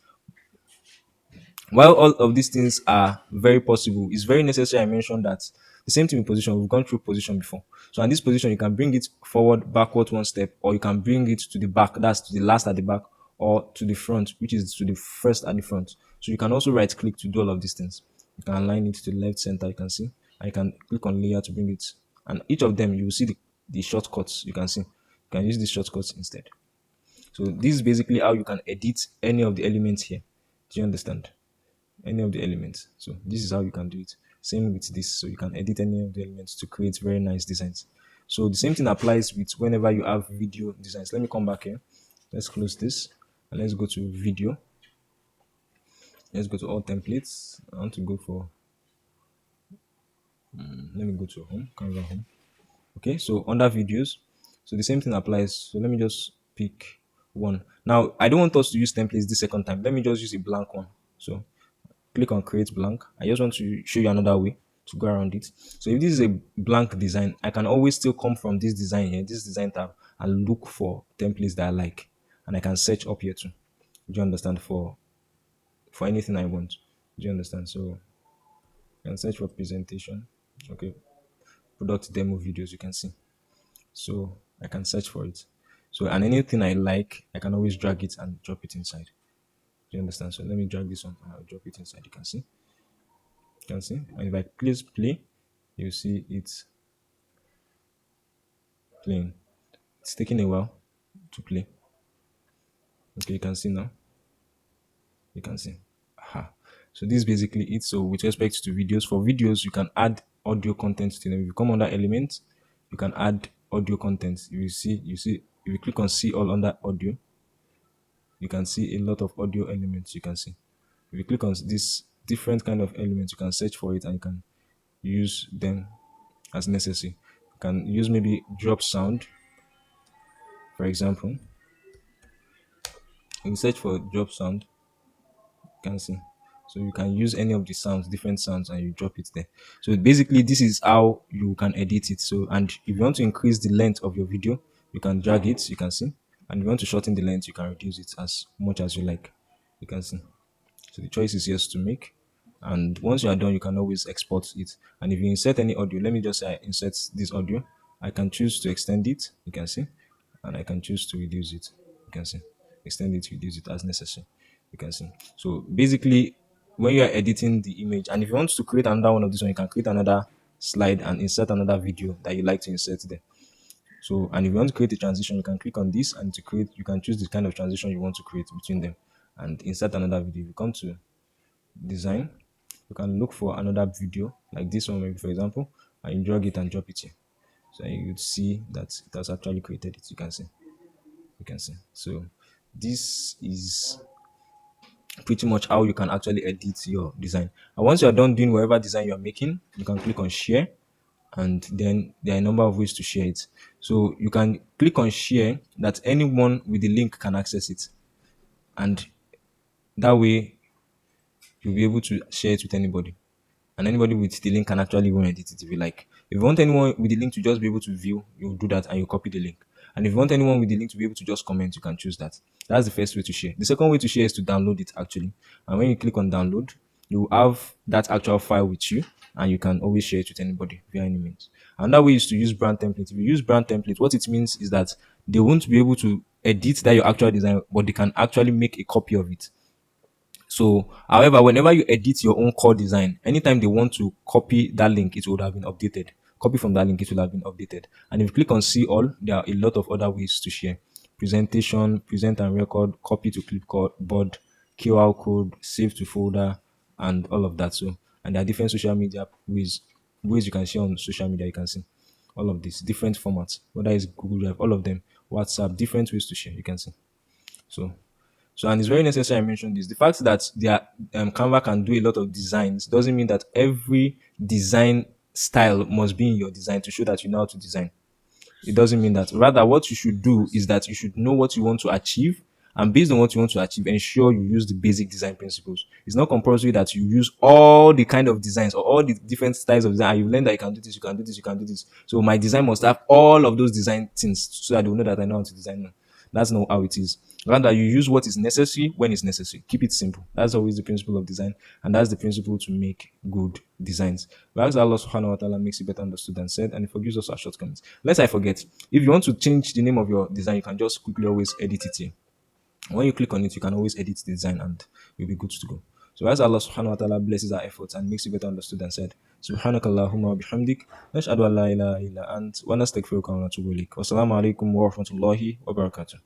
While all of these things are very possible, it's very necessary I mentioned that the same thing with position, we've gone through position before. So in this position, you can bring it forward, backward one step, or you can bring it to the back, that's to the last at the back, or to the front, which is to the first at the front. So you can also right click to do all of these things. You can align it to the left center, you can see. And you can click on layer to bring it. And each of them, you will see the shortcuts you can see. You can use these shortcuts instead. So this is basically how you can edit any of the elements here. Do you understand? Any of the elements. So this is how you can do it. Same with this. So you can edit any of the elements to create very nice designs. So the same thing applies with whenever you have video designs. Let me come back here. Let's close this and let's go to video. Let's go to all templates. I want to go for let me go to home, Canva home. Okay, so under videos, so the same thing applies. So let me just pick one. Now I don't want us to use templates the second time. Let me just use a blank one. So click on create blank. I just want to show you another way to go around it. So if this is a blank design, I can always still come from this design here, this design tab, and look for templates that I like, and I can search up here too. Do you understand? For anything I want. Do you understand? So I can search for presentation. Okay, product demo videos. You can see. So I can search for it. So and anything I like, I can always drag it and drop it inside. Do you understand? So let me drag this one and I'll drop it inside. You can see. You can see. And if I please play, you see it's playing. It's taking a while to play. Okay, you can see now. You can see. Aha. So this is basically it. So with respect to videos, for videos, you can add audio content to them. If you come under elements, you can add audio content. You see, if you click on see all under audio, you can see a lot of audio elements. You can see. If you click on this different kind of elements, you can search for it and you can use them as necessary. You can use maybe drop sound, for example. You search for drop sound, you can see. So you can use any of the sounds, different sounds, and you drop it there. So basically, this is how you can edit it. So, and if you want to increase the length of your video, you can drag it, you can see. And if you want to shorten the length, you can reduce it as much as you like. You can see. So the choice is yours to make. And once you are done, you can always export it. And if you insert any audio, let me just say I insert this audio. I can choose to extend it, you can see. And I can choose to reduce it, you can see. Extend it, reduce it as necessary, you can see. So basically, when you are editing the image, and if you want to create another one of this one, you can create another slide and insert another video that you like to insert there. So, and if you want to create a transition, you can click on this and to create, you can choose the kind of transition you want to create between them and insert another video. If you come to design, you can look for another video like this one, maybe for example, and you drag it and drop it here. So you would see that it has actually created it. You can see. You can see. So this is pretty much how you can actually edit your design. And once you are done doing whatever design you are making, you can click on share, and then there are a number of ways to share it. So you can click on share that anyone with the link can access it, and that way you'll be able to share it with anybody, and anybody with the link can actually even edit it if you like. If you want anyone with the link to just be able to view, you do that and you copy the link. And if you want anyone with the link to be able to just comment, you can choose that. That's the first way to share. The second way to share is to download it actually. And when you click on download, you have that actual file with you and you can always share it with anybody via any means. Another way is to use brand template. If you use brand template, what it means is that they won't be able to edit that your actual design, but they can actually make a copy of it. So, however, whenever you edit your own core design, anytime they want to copy that link, it would have been updated. Copy from that link, it will have been updated. And if you click on see all, there are a lot of other ways to share. Presentation, present and record, copy to clipboard, QR code, save to folder, and all of that. So, And there are different social media ways you can share on social media. You can see all of these different formats, whether it's Google Drive, all of them, WhatsApp, different ways to share. You can see. So and it's very necessary I mentioned this. The fact that Canva can do a lot of designs doesn't mean that every design style must be in your design to show that you know how to design. It doesn't mean that. Rather, what you should do is that you should know what you want to achieve, and based on what you want to achieve, ensure you use the basic design principles. It's not compulsory that you use all the kind of designs or all the different styles of design. And you learn that you can do this, you can do this, you can do this. So my design must have all of those design things so that they will know that I know how to design them. That's not how it is. Rather, you use what is necessary when it's necessary. Keep it simple. That's always the principle of design, and that's the principle to make good designs. We ask that Allah subhanahu wa ta'ala makes it better understood and said, and He forgives us our shortcomings. Lest I forget, if you want to change the name of your design, you can just quickly always edit it here. When you click on it, you can always edit the design and you'll be good to go. So as Allah subhanahu wa ta'ala blesses our efforts and makes it better understood and said, Subhanakallahumma wa bihamdik, nash'adu an la ilaha illa ant, wa nastaghfiruka wa natubu ilayk. Wassalamu alaikum wa rahmatullahi wa barakatuh.